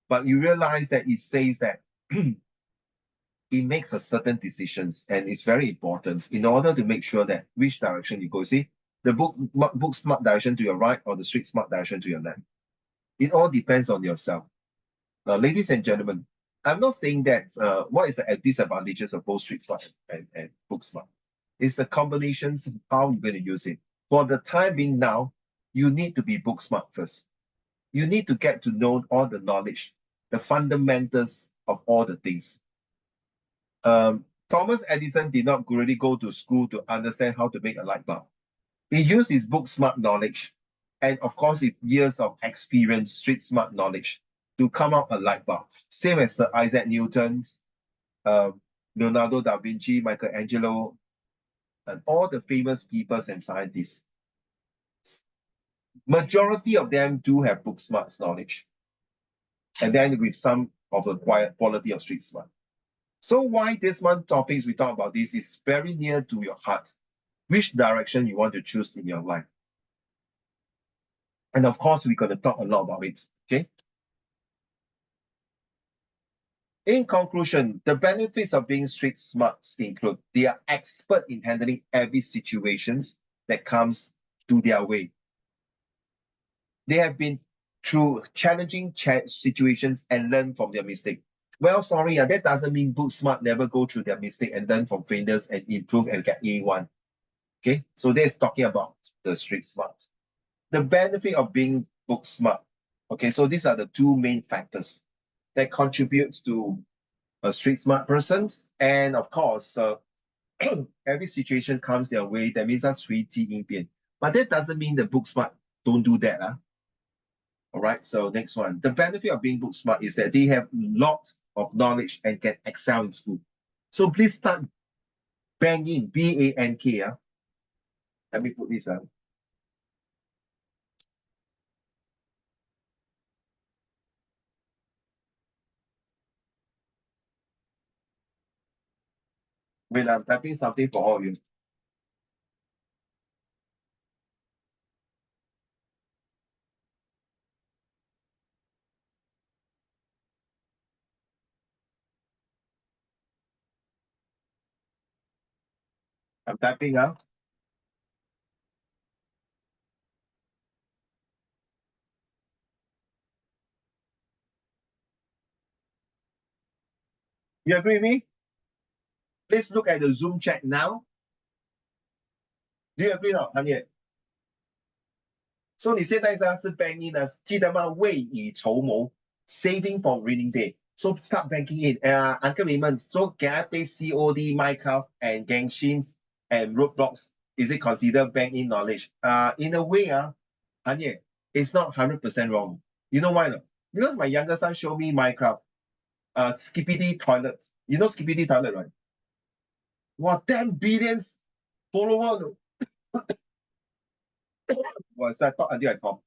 But you realize that it says that it makes a certain decisions, and it's very important in order to make sure that which direction you go. See, the book smart direction to your right or the street smart direction to your left. It all depends on yourself. Now, ladies and gentlemen, I'm not saying that what is the disadvantages of both street smart and book smart. It's the combinations of how you're going to use it. For the time being now, you need to be book smart first. You need to get to know all the knowledge, the fundamentals of all the things. Thomas Edison did not really go to school to understand how to make a light bulb. He used his book smart knowledge, and of course, with years of experience, street smart knowledge, to come out a light bulb. Same as Sir Isaac Newton's, Leonardo da Vinci, Michelangelo, and all the famous people and scientists. Majority of them do have book smart knowledge, and then with some of the quality of street smart. So why this month topics we talk about this is very near to your heart, which direction you want to choose in your life. And of course, we're going to talk a lot about it, okay? In conclusion, the benefits of being street smart include they are expert in handling every situations that comes to their way. They have been through challenging situations and learn from their mistake. Well, sorry, that doesn't mean book smart never go through their mistake and learn from failures and improve and get A1. Okay, so that's talking about the street smart. The benefit of being book smart. Okay, so these are the two main factors that contributes to a street smart person. And of course, every situation comes their way, that means that's 随机应变. But that doesn't mean the book smart don't do that. All right, so next one. The benefit of being book smart is that they have lots of knowledge and can excel in school. So please start banking, B-A-N-K. Let me put this out. Wait, I'm typing something for all of you. I'm typing out. You agree with me? Please look at the Zoom chat now. Do you agree not, Hanye? So 你现在是 bank in 的，记得吗？未雨绸缪 ，saving for rainy day. So start banking in. Uncle Raymond, so can I play COD, Minecraft, and Genshin and Roblox? Is it considered bank in knowledge? In a way, Hanye, it's not 100% wrong. You know why not? Because my younger son showed me Minecraft, Skippity toilet. You know Skippity toilet, right? Wow, 10 billions follower. Was I thought until I cough.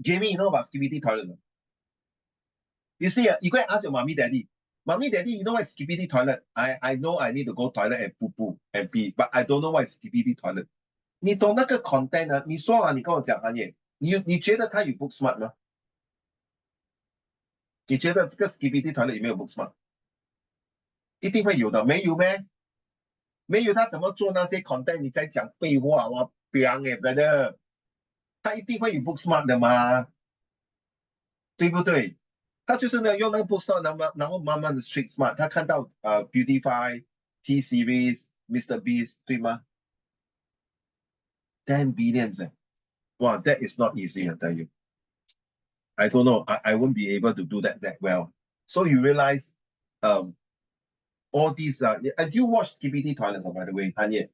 Jamie, you know about Skippity toilet? You see, you go and ask your mommy, daddy. Mommy, daddy, you know what is Skippity toilet? I know I need to go toilet and poo poo and pee, but I don't know what is Skippity toilet. 你懂那个 content 啊？你说啊，你跟我讲，韩野，你觉得他有 book smart 吗？你觉得这个 Skippity toilet 有没有 book smart？一定会有的，没有咩？没有他怎么做那些 content？你在讲废话，我彪哎 brother，他一定会有 book smart 的嘛，对不对？他就是呢用那个 book smart，然后慢慢的 street smart，他看到Beautify T series Mr. Beast 对吗？10 billions 哇 that is not easy I tell you. I don't know. I won't be able to do that well. So you realize, all these and you watch KBT Toilets, by the way, Tanya.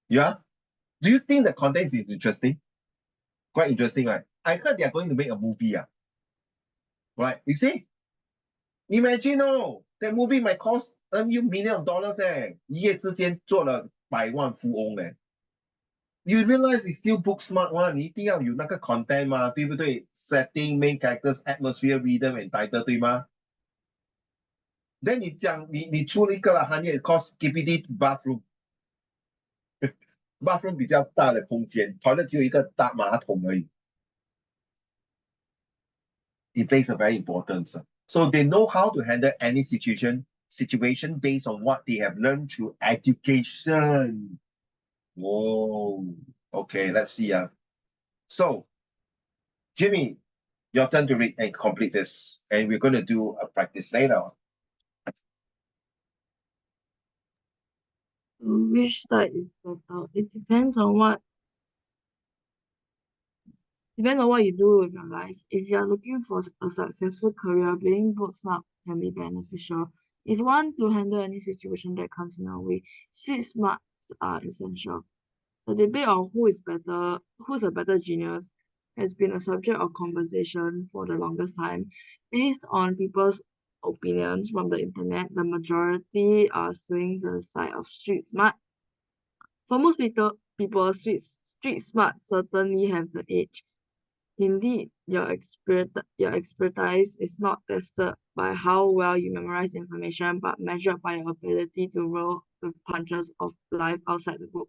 Yeah. Do you think the content is interesting? Quite interesting, right? I heard they are going to make a movie. Right? You see? Imagine, that movie might cost earn you millions of dollars. 一夜之间做了100万富翁 You realize it's still book smart one. 你一定要有那个 content 嘛，对不对 ？Setting, main characters, atmosphere, rhythm, and title, 对吗？Then 你讲你出了一个了，行业 cost KPD bathroom 比较大的空间，toilet 只有一个大马桶而已。It plays a very important. So they know how to handle any situation based on what they have learned through education. Whoa. Okay, let's see. So, Jimmy, your turn to read and complete this. And we're going to do a practice later on. Which side is better? It depends on what you do with your life. If you are looking for a successful career, being book smart can be beneficial. If you want to handle any situation that comes in your way, street smarts are essential. The debate on who's a better genius, has been a subject of conversation for the longest time. Based on people's opinions from the internet, the majority are swinging to the side of street smart. For most people, street smart certainly have the edge. Indeed, your expertise is not tested by how well you memorize information, but measured by your ability to roll with punches of life outside the book.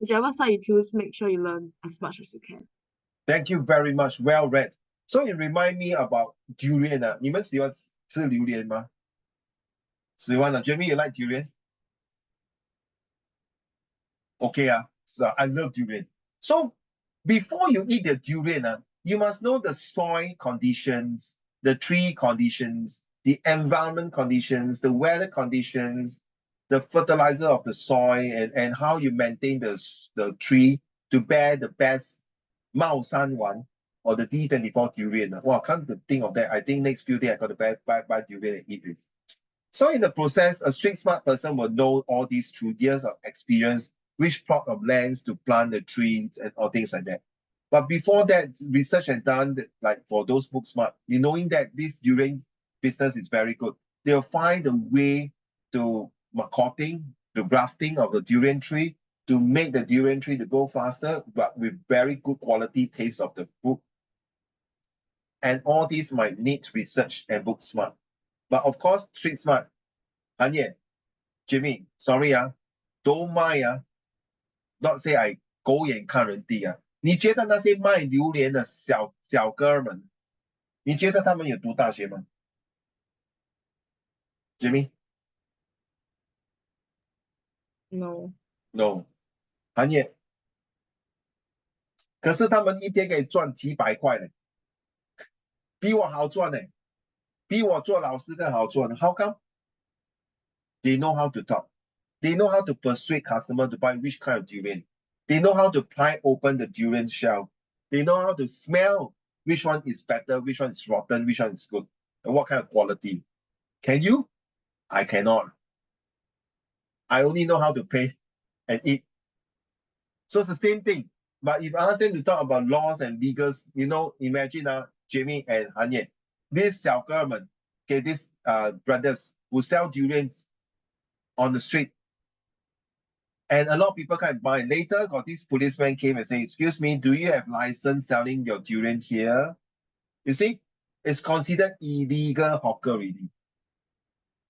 Whichever side you choose, make sure you learn as much as you can. Thank you very much. Well read. So it remind me about durian. 你们喜欢吃榴莲吗？喜欢的。Jamie, you like durian? Okay, so I love durian. So before you eat the durian, you must know the soil conditions, the tree conditions, the environment conditions, the weather conditions, the fertilizer of the soil, and how you maintain the tree to bear the best Mao San one or the D24 durian. Well, come to think of that, I think next few days I got to buy durian and eat it. So in the process, a street smart person will know all these through years of experience, which plot of lands to plant the trees and all things like that. But before that, research had done like for those book smart, knowing that this durian business is very good, they'll find a way to macotting, the grafting of the durian tree to make the durian tree to go faster, but with very good quality taste of the fruit. And all these might need research and book smart. But of course, street smart, Hanye, Jimmy, sorry don't mind not say I 狗眼看人低你觉得那些卖榴莲的小哥们，你觉得他们有读大学吗 ？Jimmy? No. No. 韩业，可是他们一天可以赚几百块呢，比我好赚呢，比我做老师更好赚。How come? They know how to talk. They know how to persuade customer to buy which kind of durian. They know how to pry open the durian shell. They know how to smell which one is better, which one is rotten, which one is good, and what kind of quality. Can you? I cannot. I only know how to pay and eat. So it's the same thing. But if I ask them to talk about laws and legals, imagine Jamie and Hanye, these 小哥们, okay, these brothers who sell durians on the street. And a lot of people can't buy. Later, got this policeman came and said, excuse me, do you have license selling your durian here? You see, it's considered illegal hawker already.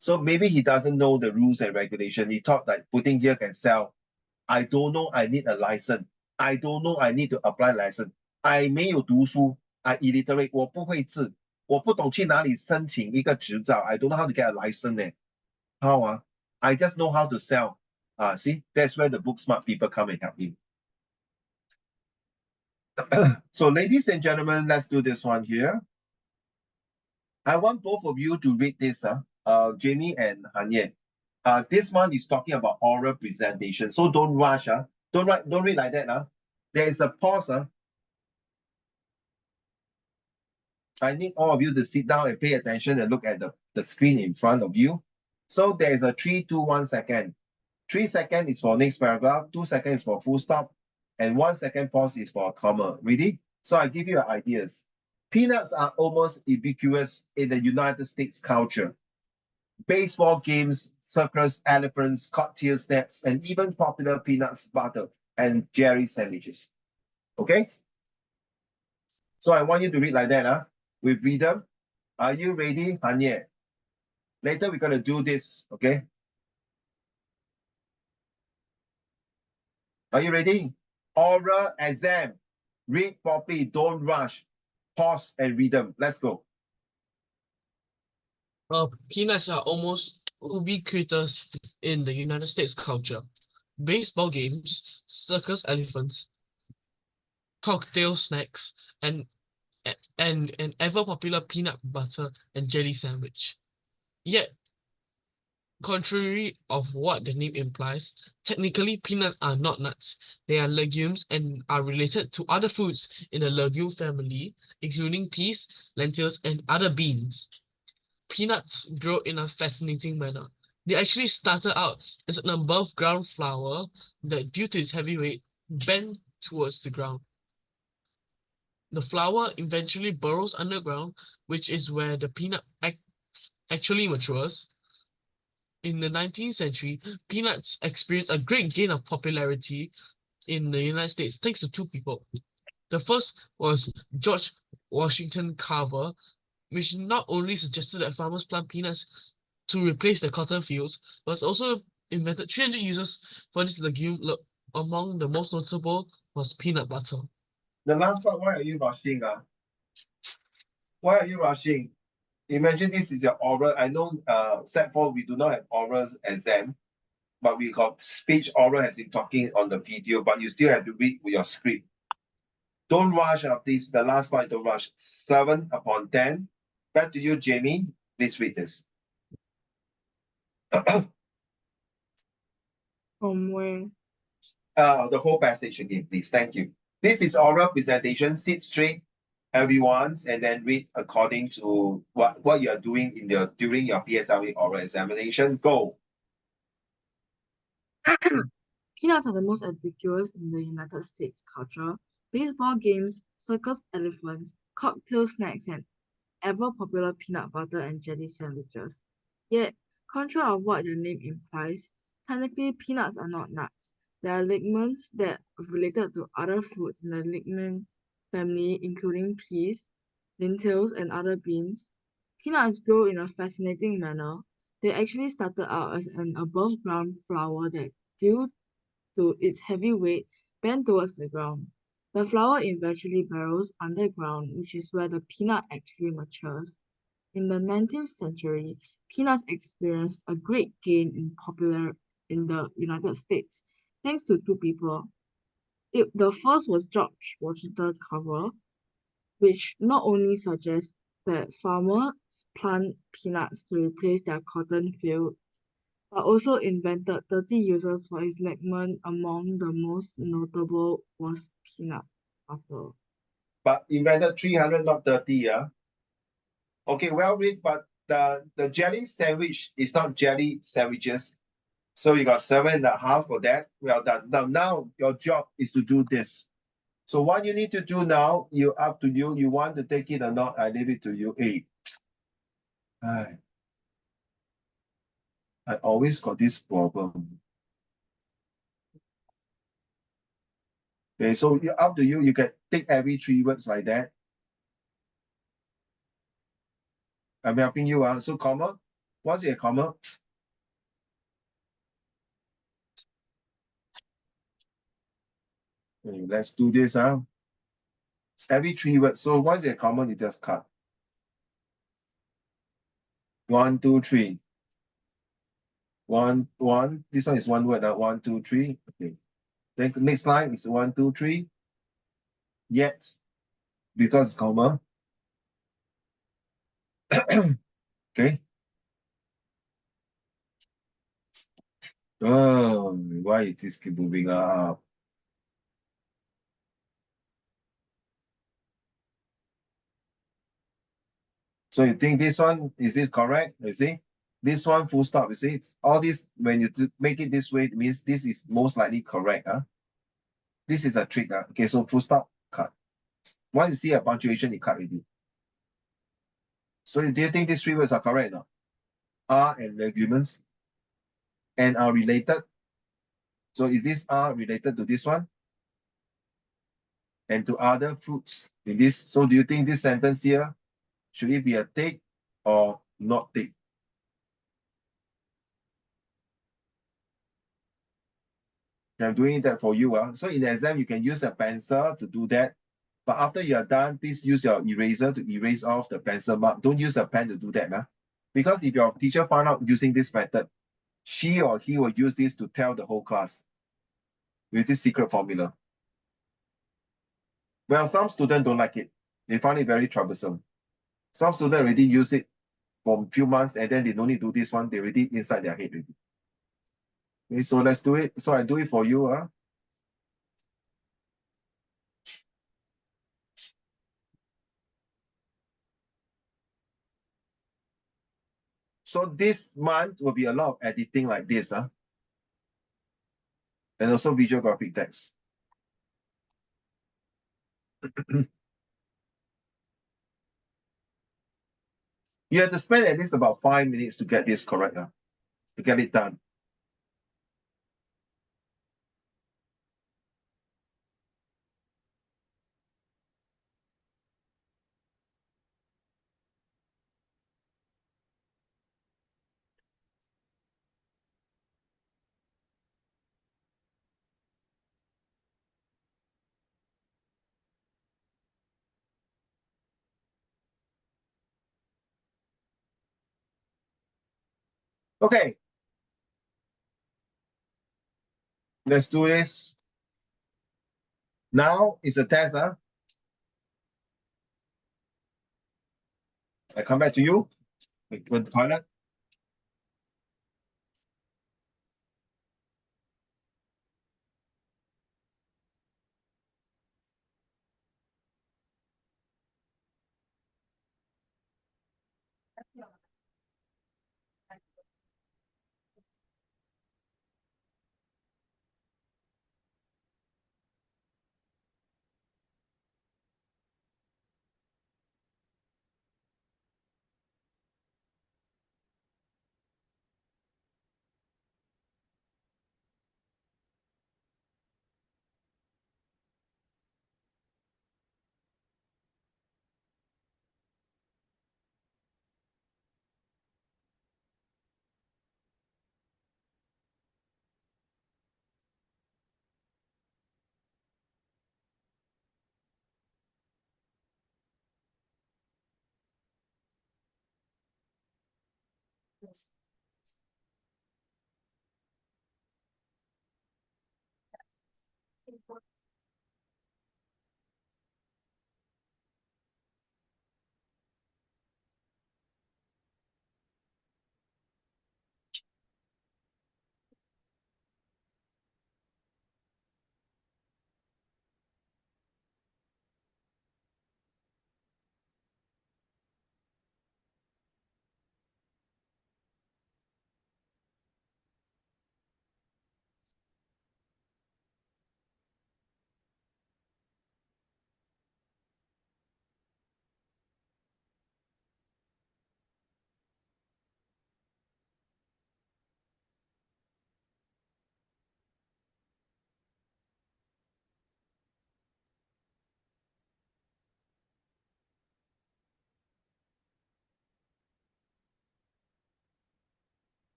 So maybe he doesn't know the rules and regulation. He thought like putting here can sell. I don't know I need a license. I don't know I need to apply license. I 没有读书. I illiterate. 我不会字. 我不懂去哪里申请一个执照. I don't know how to get a license. How? I just know how to sell. See, that's where the book smart people come and help you. So ladies and gentlemen, let's do this one here. I want both of you to read this, Jamie and Hanye. This one is talking about oral presentation. So don't rush. Don't read like that. There is a pause. I need all of you to sit down and pay attention and look at the screen in front of you. So there is a 3, 2, 1 second. 3 seconds is for next paragraph, 2 seconds is for full stop, and 1 second pause is for a comma. Ready? So I give you ideas. Peanuts are almost ubiquitous in the United States culture. Baseball games, circus, elephants, cocktail snacks, and even popular peanuts butter and jelly sandwiches. Okay? So I want you to read like that, with rhythm. Are you ready, Hanye? Later we're going to do this, okay? Are you ready? Oral exam. Read properly, don't rush. Pause and rhythm. Let's go. Peanuts are almost ubiquitous in the United States culture. Baseball games, circus elephants, cocktail snacks, and an ever popular peanut butter and jelly sandwich. Yet, contrary of what the name implies, technically peanuts are not nuts. They are legumes and are related to other foods in the legume family, including peas, lentils, and other beans. Peanuts grow in a fascinating manner. They actually started out as an above ground flower that, due to its heavy weight, bent towards the ground. The flower eventually burrows underground, which is where the peanut actually matures. In the 19th century, peanuts experienced a great gain of popularity in the United States thanks to two people. The first was George Washington Carver, which not only suggested that farmers plant peanuts to replace the cotton fields, but also invented 300 uses for this legume. Among the most notable was peanut butter. The last part, why are you rushing? Why are you rushing? Imagine this is your oral. I know Set 4, we do not have oral exam, but we got speech oral as in talking on the video, but you still have to read with your script. Don't rush, please. The last part, don't rush. 7/10. Back to you, Jamie. Please read this. From where? The whole passage again, please. Thank you. This is oral presentation. Sit straight, everyone, and then read according to what you are doing during your PSLE oral examination. Go. Peanuts are the most ubiquitous in the United States culture. Baseball games, circus elephants, cocktail snacks, and ever popular peanut butter and jelly sandwiches. Yet, contrary of what their name implies, technically peanuts are not nuts. They are lignans that are related to other fruits in the lignan family, including peas, lentils, and other beans. Peanuts grow in a fascinating manner. They actually started out as an above ground flower that, due to its heavy weight, bent towards the ground. The flower eventually burrows underground, which is where the peanut actually matures. In the 19th century, peanuts experienced a great gain in popular in the United States, thanks to two people. The first was George Washington Carver, which not only suggests that farmers plant peanuts to replace their cotton fields, but also invented 30 uses for its ligament. Among the most notable was peanut butter. But invented 300, not 30, yeah? Okay, well read, but the jelly sandwich is not jelly sandwiches. So you got 7.5 for that. Well done. Now your job is to do this. So what you need to do now, up to you. You want to take it or not, I leave it to you. Hey. I always got this problem. Okay, so up to you. You can take every 3 words like that. I'm helping you out. So comma. What's your comma? Okay, let's do this. Every 3 words. So once you're common, you just cut. 1, 2, 3. One. This one is 1 word. 1, 2, 3. Okay. Then next line is 1, 2, 3. Yet, because it's comma. Okay. Oh, why it is keep moving up? So you think this one, is this correct? You see? This one full stop, you see? It's all this, when you make it this way, it means this is most likely correct. This is a trick. Okay, so full stop, cut. Once you see a punctuation, you cut already. So do you think these 3 words are correct or not? Are and arguments and are related. So is this are related to this one? And to other fruits in this. So do you think this sentence here, should it be a take or not take? I'm doing that for you. So in the exam, you can use a pencil to do that. But after you are done, please use your eraser to erase off the pencil mark. Don't use a pen to do that. Because if your teacher found out using this method, she or he will use this to tell the whole class with this secret formula. Well, some students don't like it. They find it very troublesome. Some students already use it for a few months and then they don't need to do this one. They already inside their head already. Okay, so let's do it. So I do it for you. So this month will be a lot of editing like this. And also visual graphic text. You have to spend at least about 5 minutes to get this correct, to get it done. Okay. Let's do this. Now it's a test. I come back to you. We go to the toilet.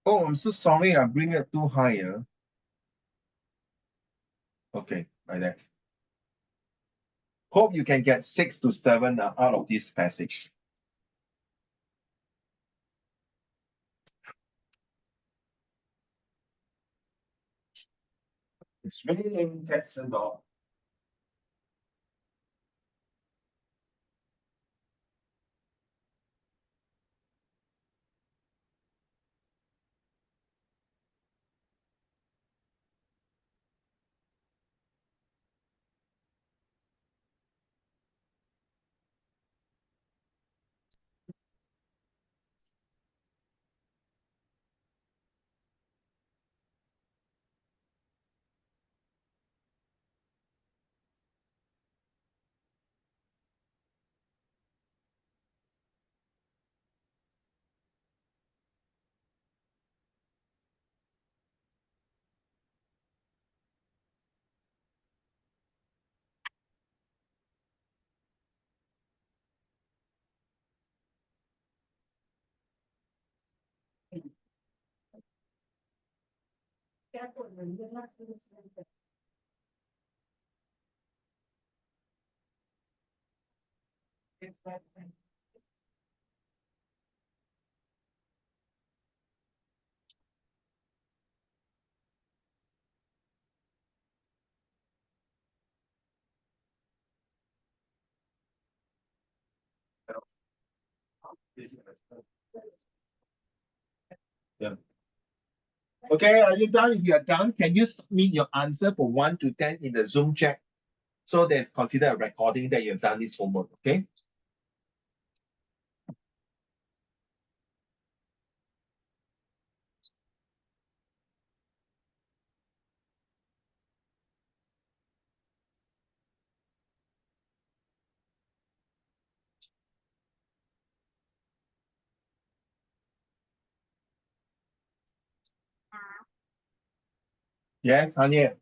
Oh, I'm so sorry. I bring it too high. Okay, like that. Hope you can get 6 to 7 out of this passage. It's raining cats and dogs. Yeah. Okay, are you done? If you are done, can you submit your answer for 1 to 10 in the Zoom chat? So there's considered a recording that you've done this homework, okay? Yes, Anya.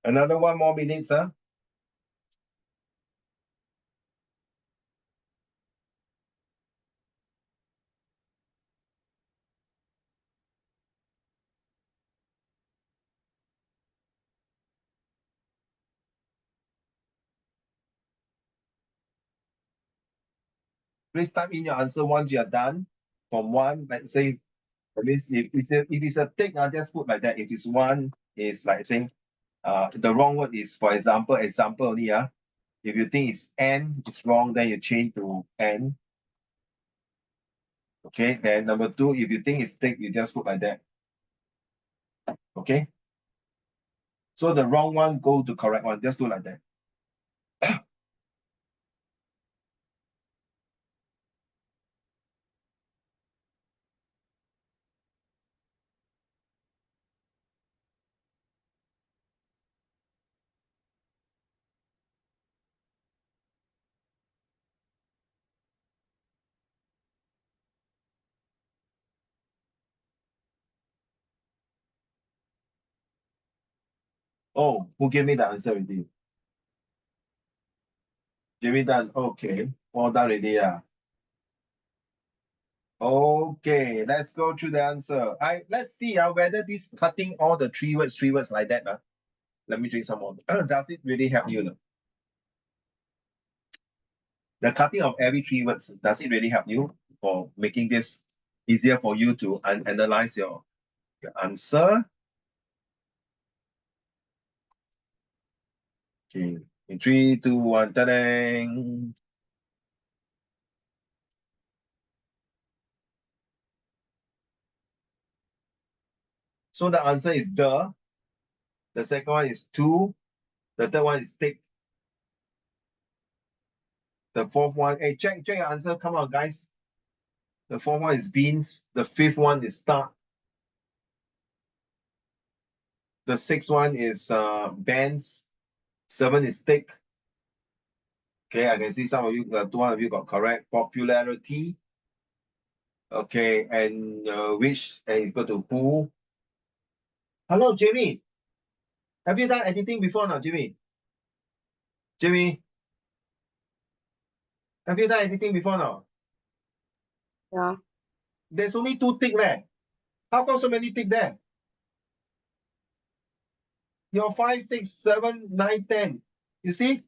Another 1 more minute, huh? Please type in your answer once you're done. From one, let's say, that means if it's a tick, just put like that. If it's one, it's like saying the wrong word is, for example only. If you think it's N, it's wrong, then you change to N. Okay, then number two, if you think it's tick, you just put like that. Okay. So the wrong one go to correct one. Just do like that. Oh, who gave me the answer already? Jimmy done. Okay. All done already. Okay, let's go through the answer. Let's see whether this cutting all the three words like that. Let me drink some more. Does it really help you? No? The cutting of every three words, does it really help you for making this easier for you to analyze your answer? Okay, in 3, 2, 1, ta-dang. So the answer is the second one is two, the third one is tick, the fourth one, hey, check your answer, come on guys. The fourth one is beans, the fifth one is start, the sixth one is bands, seven is tick. Okay, I can see some of you, one of you got correct. Popularity. Okay, and which and equal to who. Hello, Jamie. Have you done anything before now, Jamie? Jamie, have you done anything before now? Yeah. There's only two tick there. How come so many tick there? Your 5, 6, 7, 9, 10. You see?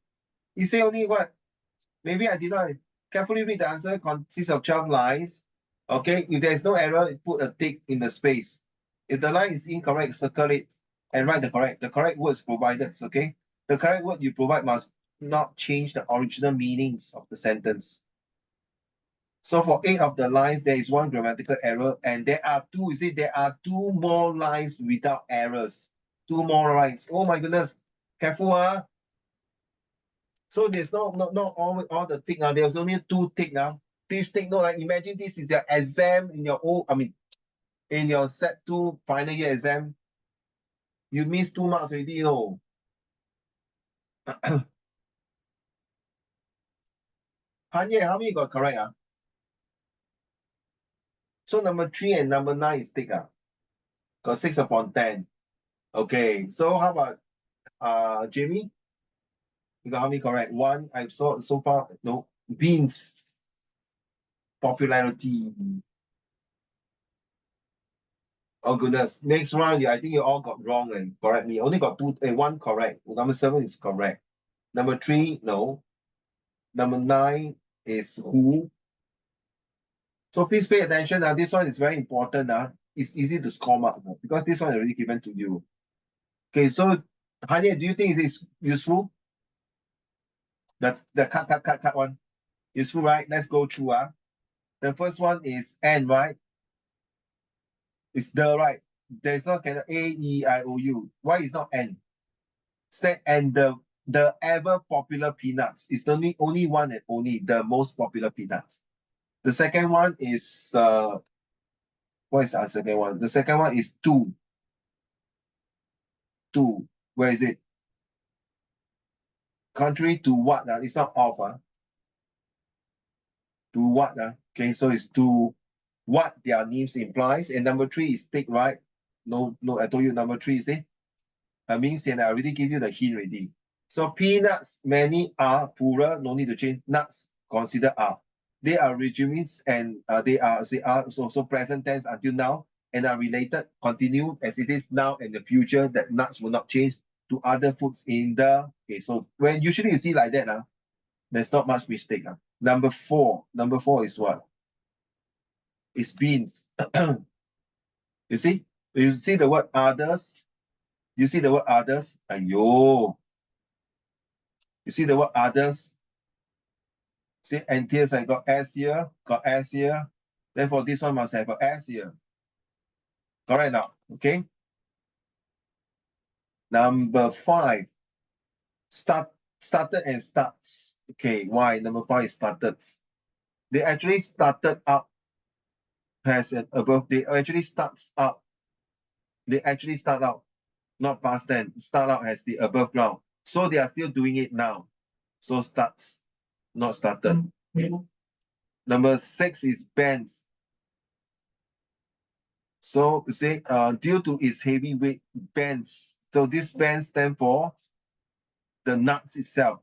You say only what? Maybe I did not carefully read the answer. Consists of 12 lines. Okay, if there's no error, put a tick in the space. If the line is incorrect, circle it and write the correct words provided. Okay, the correct word you provide must not change the original meanings of the sentence. So for 8 of the lines, there is one grammatical error, and there are two. You see, there are 2 more lines without errors. 2 more lines. Oh my goodness! Careful, So there's not all the tick now. There's only 2 tick now. Please take note. Like, imagine this is your exam in your in your set 2 final year exam. You missed 2 marks already, Hanye, how many you got correct? So number 3 and number 9 is tick. Got 6 upon 10. Okay. So how about Jamie? You got how many correct? 1. I saw so far. No. Beans. Popularity. Oh goodness. Next round, I think you all got wrong and correct me. Only got 1 correct. Number 7 is correct. Number 3, no. Number 9 is who. So please pay attention. This one is very important. It's easy to score mark because this one is already given to you. Okay, so Hanya, do you think it is useful? The cut one. Useful, right? Let's go through. The first one is N, right? It's the, right? There's not A, E, I, O, U. Why is not N? And the ever popular peanuts. It's only one and only the most popular peanuts. The second one is what is our second one? The second one is two. Two. Where is it? Contrary to what? It's not of. To what? Okay, so it's to what their names implies. And number 3 is tick, right? No, I told you number 3, see? means I already give you the hint already. So peanuts, many are plural, no need to change. Nuts, consider are. They are regimens and they are also present tense until now and are related, continue as it is now and the future, that nuts will not change to other foods in the, okay, so when usually you see like that, there's not much mistake. Number four is what? It's beans. You see the word others? You see the word others? Ayo. You see the word others? See, and here's I got S here, got S here. Therefore, this one must have a S here. Correct now, okay? Number 5, started and starts. Okay, why? Number 5 is started. They actually started up as an above. They actually start out, not past tense. Start out as the above ground. So they are still doing it now. So starts, not started. Number 6 is bends. So you say due to its heavy weight, bends. So this bends stand for the nuts itself.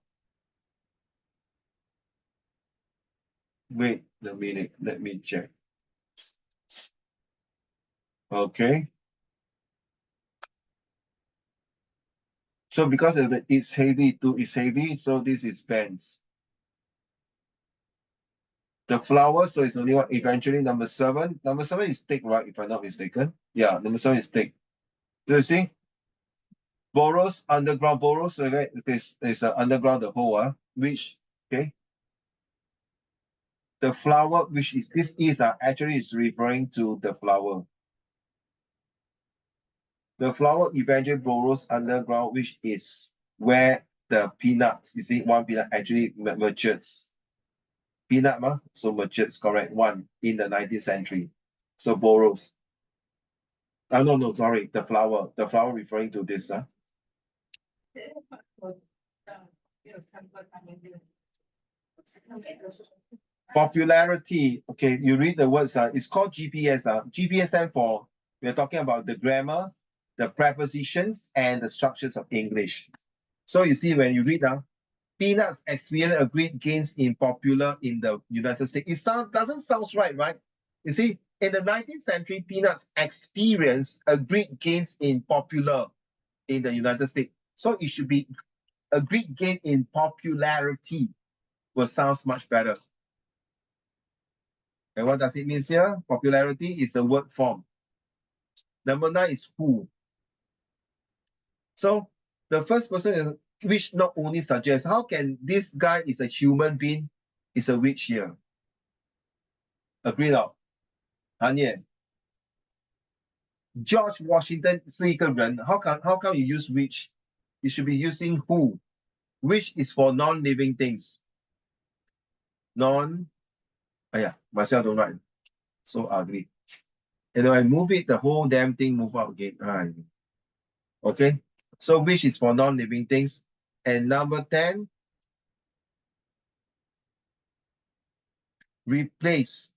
Wait a minute, let me check. Okay. So because of it's heavy, so this is bends. The flower, so it's only what eventually number 7. Number 7 is thick, right? If I'm not mistaken. Yeah, number 7 is thick. Do you see? Burrows, underground burrows, so right? There's underground the hole, which okay. The flower, which is this is actually is referring to the flower. The flower eventually burrows underground, which is where the peanuts, you see, one peanut actually matures. Peanut, so matures, correct. One in the 19th century. So burrows. No, sorry, the flower. The flower referring to this. Popularity. Okay, you read the words. It's called GPS. GPS stands for, we're talking about the grammar, the prepositions, and the structures of English. So you see, when you read peanuts experience a great gains in popular in the United States. It doesn't sound right, right? You see, in the 19th century, peanuts experienced a great gains in popular in the United States. So it should be a great gain in popularity, will sounds much better. And what does it mean here? Popularity is a word form. Number 9 is who. So the first person, which not only suggests, how can this guy is a human being, is a which here? Agree now? Hanye. George Washington 是一个人. How come you use which? You should be using who. Which is for non-living things. Myself don't write. So ugly. And when I move it, the whole damn thing move out again. Okay. So which is for non-living things. And number 10, replace.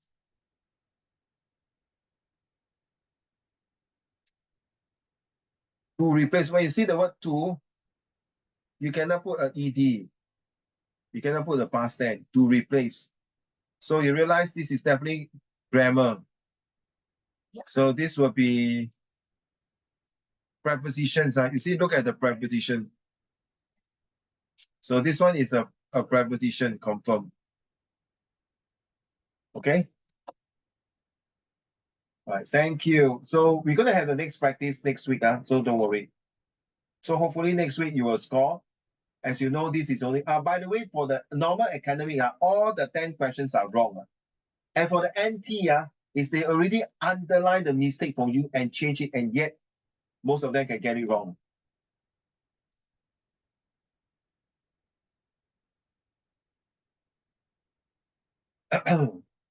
To replace, when you see the word to, you cannot put an ed. You cannot put the past tense. To replace. So you realize this is definitely grammar. So this will be prepositions. You see, look at the preposition. So this one is a preposition, confirm. Okay. All right, thank you. So we're going to have the next practice next week, so don't worry. So hopefully next week you will score. As you know, this is only, by the way, for the normal academic, all the 10 questions are wrong. And for the NT, is they already underline the mistake for you and change it, and yet most of them can get it wrong.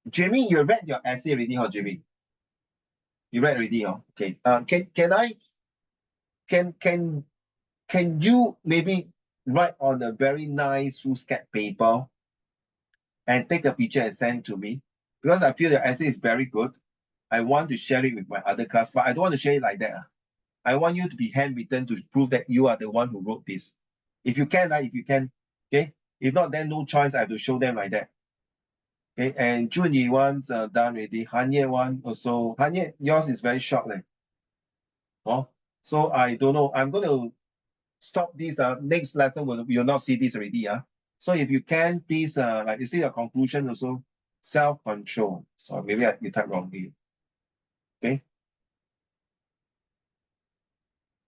Jamie, you read your essay already, huh, Jamie? You read already, huh? Okay. Can you maybe write on a very nice foolscap paper and take a picture and send to me? Because I feel the essay is very good. I want to share it with my other class, but I don't want to share it like that. I want you to be handwritten to prove that you are the one who wrote this. If you can, if you can, okay? If not, then no choice, I have to show them like that. Okay, and Junyi one's done already. Hanye one also. Hanye, yours is very short. Oh, so I don't know. I'm going to stop this. Next lesson, you'll not see this already. So if you can, please, like you see the conclusion also, self-control. So maybe you type wrong here. Okay.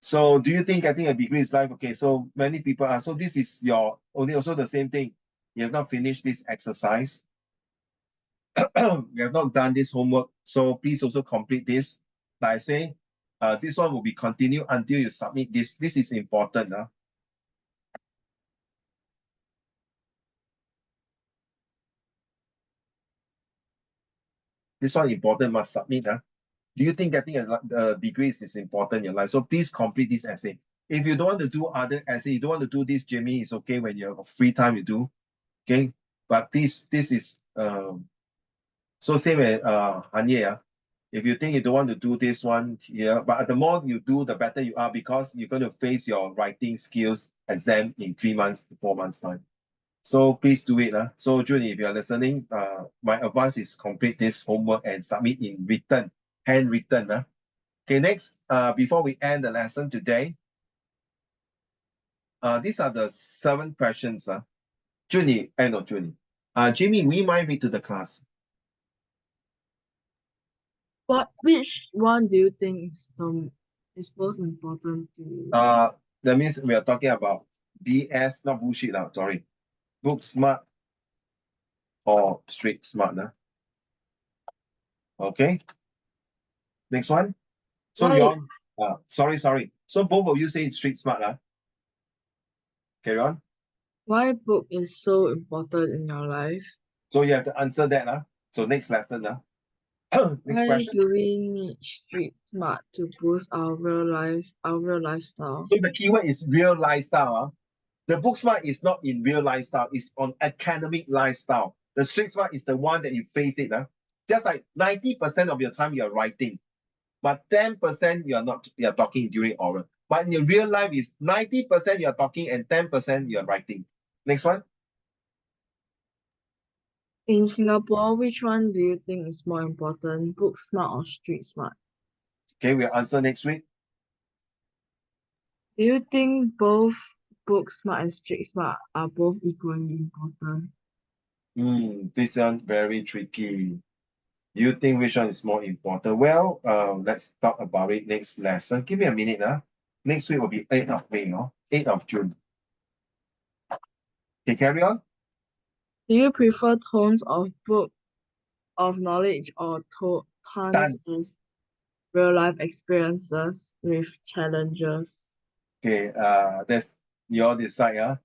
So do you think getting a degree is life? Okay, so many people are. So this is your only also the same thing. You have not finished this exercise. You have not done this homework. So please also complete this. Like I say, this one will be continued until you submit this. This is important. This one important, must submit. Do you think getting a degree is important in your life? So please complete this essay. If you don't want to do other essay, you don't want to do this, Jimmy, it's okay when you have free time you do. Okay. But this is so same as Hanye. If you think you don't want to do this one here, but the more you do, the better you are, because you're going to face your writing skills exam in 3 months to 4 months time. So please do it. So Junie, if you are listening, my advice is complete this homework and submit in written, handwritten. Okay, next, before we end the lesson today, these are the 7 questions. Junie, not Junie. Jimmy, we might read to the class. Which one do you think is most important to you? That means we are talking about BS, not bullshit. Sorry. Book smart or street smart. Okay. Next one. So Why- you all, sorry. So both of you say street smart. Carry on. Why book is so important in your life? So you have to answer that. So next lesson. Next Why question. do we need street smart to boost our real lifestyle? So the keyword is real lifestyle. The book smart is not in real lifestyle, it's on academic lifestyle. The street smart is the one that you face it. Just like 90% of your time you're writing, but 10% you're talking during oral. But in your real life is 90% you're talking and 10% you're writing. Next one. In Singapore, which one do you think is more important, book smart or street smart? Okay, we'll answer next week. Do you think both book smart and street smart are both equally important? This one very tricky. You think which one is more important? Well, let's talk about it next lesson. Give me a minute. Next week will be 8th of May, 8th of June. Okay, carry on. Do you prefer tones of book of knowledge or tons Tons. of real life experiences with challenges? Okay, that's you all decide.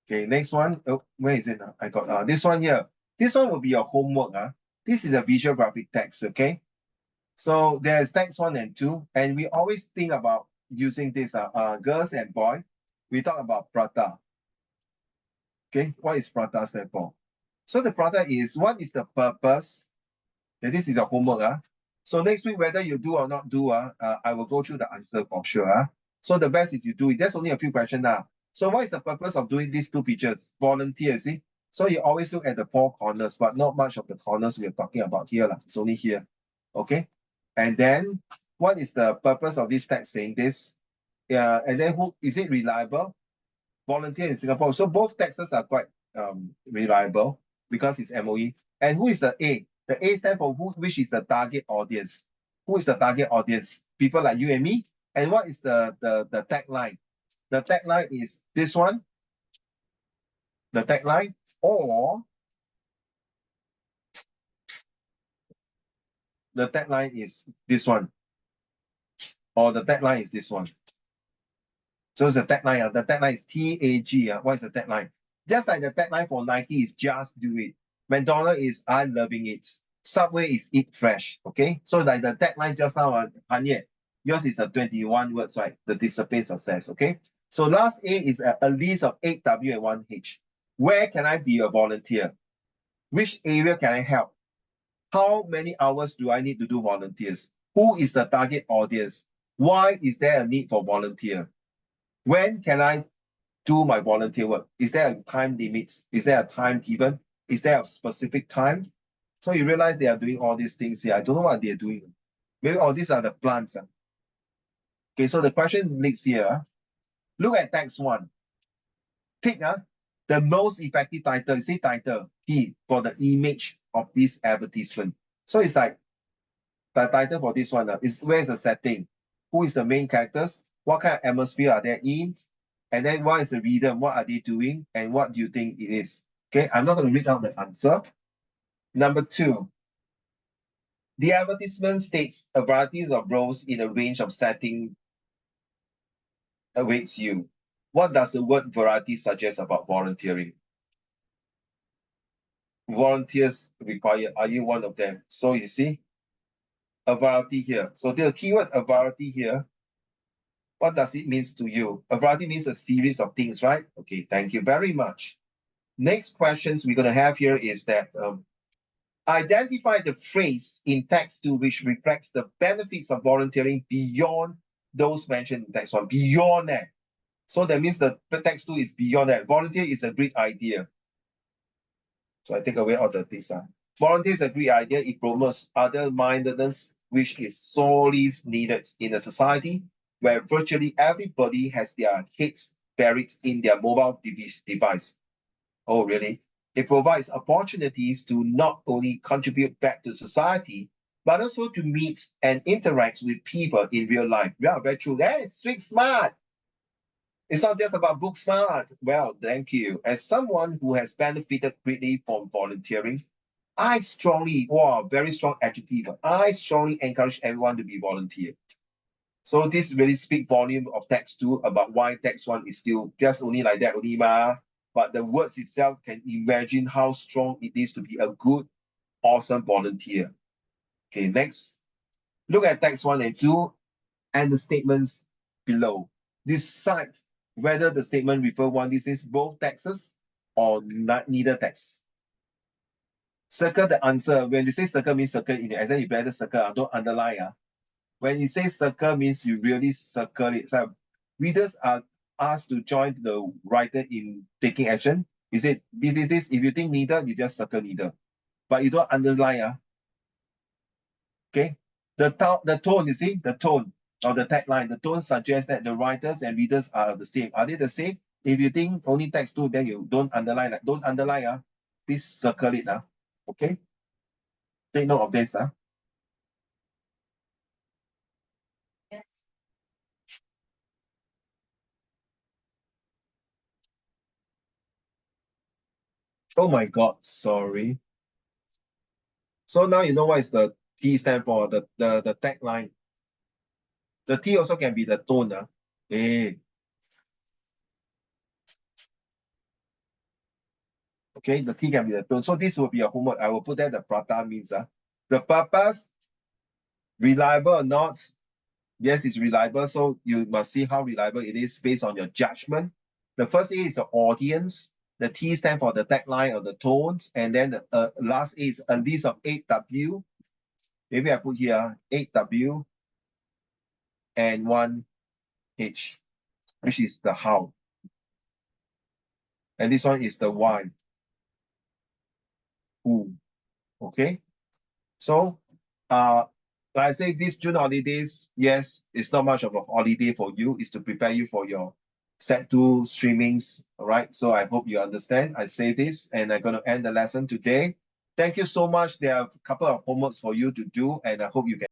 Okay, next one. Oh, where is it? I got this one here. This one will be your homework. This is a visual graphic text, okay? So there's text 1 and 2, and we always think about using this girls and boy. We talk about prata. Okay, what is prata stand for? So the prata is, what is the purpose? Okay, this is your homework. So next week, whether you do or not do, I will go through the answer for sure. So the best is you do it. There's only a few questions now. So what is the purpose of doing these 2 pictures? Volunteer, see? So you always look at the 4 corners, but not much of the corners we are talking about here. It's only here. Okay. And then what is the purpose of this text saying this? And then who is it reliable? Volunteer in Singapore. So both texts are quite reliable because it's MOE. And who is the A? The A stands for which is the target audience. Who is the target audience? People like you and me. And what is the tagline? The tagline is this one. The tagline, or the tagline is this one. Or the tagline is this one. So it's the tagline. The tagline is TAG. What is the tagline? Just like the tagline for Nike is just do it. McDonald's is I'm loving it. Subway is eat fresh. Okay. So like the tagline just now, Hanye, yours is a 21 words, right? The discipline success. Okay. So last A is a list of 8 W and 1 H. Where can I be a volunteer? Which area can I help? How many hours do I need to do volunteers? Who is the target audience? Why is there a need for volunteer? When can I do my volunteer work? Is there a time limit? Is there a time given? Is there a specific time? So you realize they are doing all these things here. I don't know what they're doing. Maybe all these are the plants. Okay, so the question next here. Look at text one. Tick the most effective title. You see title T for the image of this advertisement. So it's like the title for this one is where's the setting? Who is the main characters? What kind of atmosphere are they in? And then what is the reader? What are they doing? And what do you think it is? Okay, I'm not going to read out the answer. Number two, the advertisement states a variety of roles in a range of setting awaits you. What does the word variety suggest about volunteering? Volunteers required. Are you one of them? So you see, a variety here. So the keyword a variety here. What does it mean to you? A variety means a series of things, right? Okay, thank you very much. Next questions we're going to have here is that identify the phrase in text 2 which reflects the benefits of volunteering beyond those mentioned in text 1. Beyond that. So that means the text 2 is beyond that. Volunteer is a great idea. So I take away all the things. Volunteer is a great idea. It promotes other-mindedness, which is sorely needed in a society where virtually everybody has their heads buried in their mobile device. Oh, really? It provides opportunities to not only contribute back to society, but also to meet and interact with people in real life. Yeah, very true. Hey, street smart. It's not just about book smart. Well, thank you. As someone who has benefited greatly from volunteering, I strongly, wow, very strong adjective. I strongly encourage everyone to be volunteer. So this really speaks volume of text 2 about why text 1 is still just only like that only ma. But the words itself can imagine how strong it is to be a good, awesome volunteer. Okay, next. Look at text 1 and 2 and the statements below. Decide whether the statement refer one this is both texts or neither text. Circle the answer. When you say circle means circle in the exam, you better circle, don't underline. When you say circle means you really circle it. So readers are asked to join the writer in taking action. Is it this? If you think neither, you just circle neither. But you don't underline. Okay. The tone, you see, the tone or the tagline, the tone suggests that the writers and readers are the same. Are they the same? If you think only text 2, then you don't underline. Don't underline. Please circle it. Okay. Take note of this. Yes. Oh my God, sorry. So now you know what is the T stand for, the tagline. The T also can be the tone. Okay, the T can be the tone. So this will be a homework. I will put that the prata means. The purpose, reliable or not. Yes, it's reliable. So you must see how reliable it is based on your judgment. The first A is the audience. The T stand for the tagline or the tones. And then the last A is a list of 8W. Maybe I put here 8W and 1H, which is the how. And this one is the why. Who. Okay. So like I say, this June holidays, yes, it's not much of a holiday for you. It's to prepare you for your Set2 streamings. All right. So I hope you understand. I say this and I'm going to end the lesson today. Thank you so much. There are a couple of homeworks for you to do, and I hope you can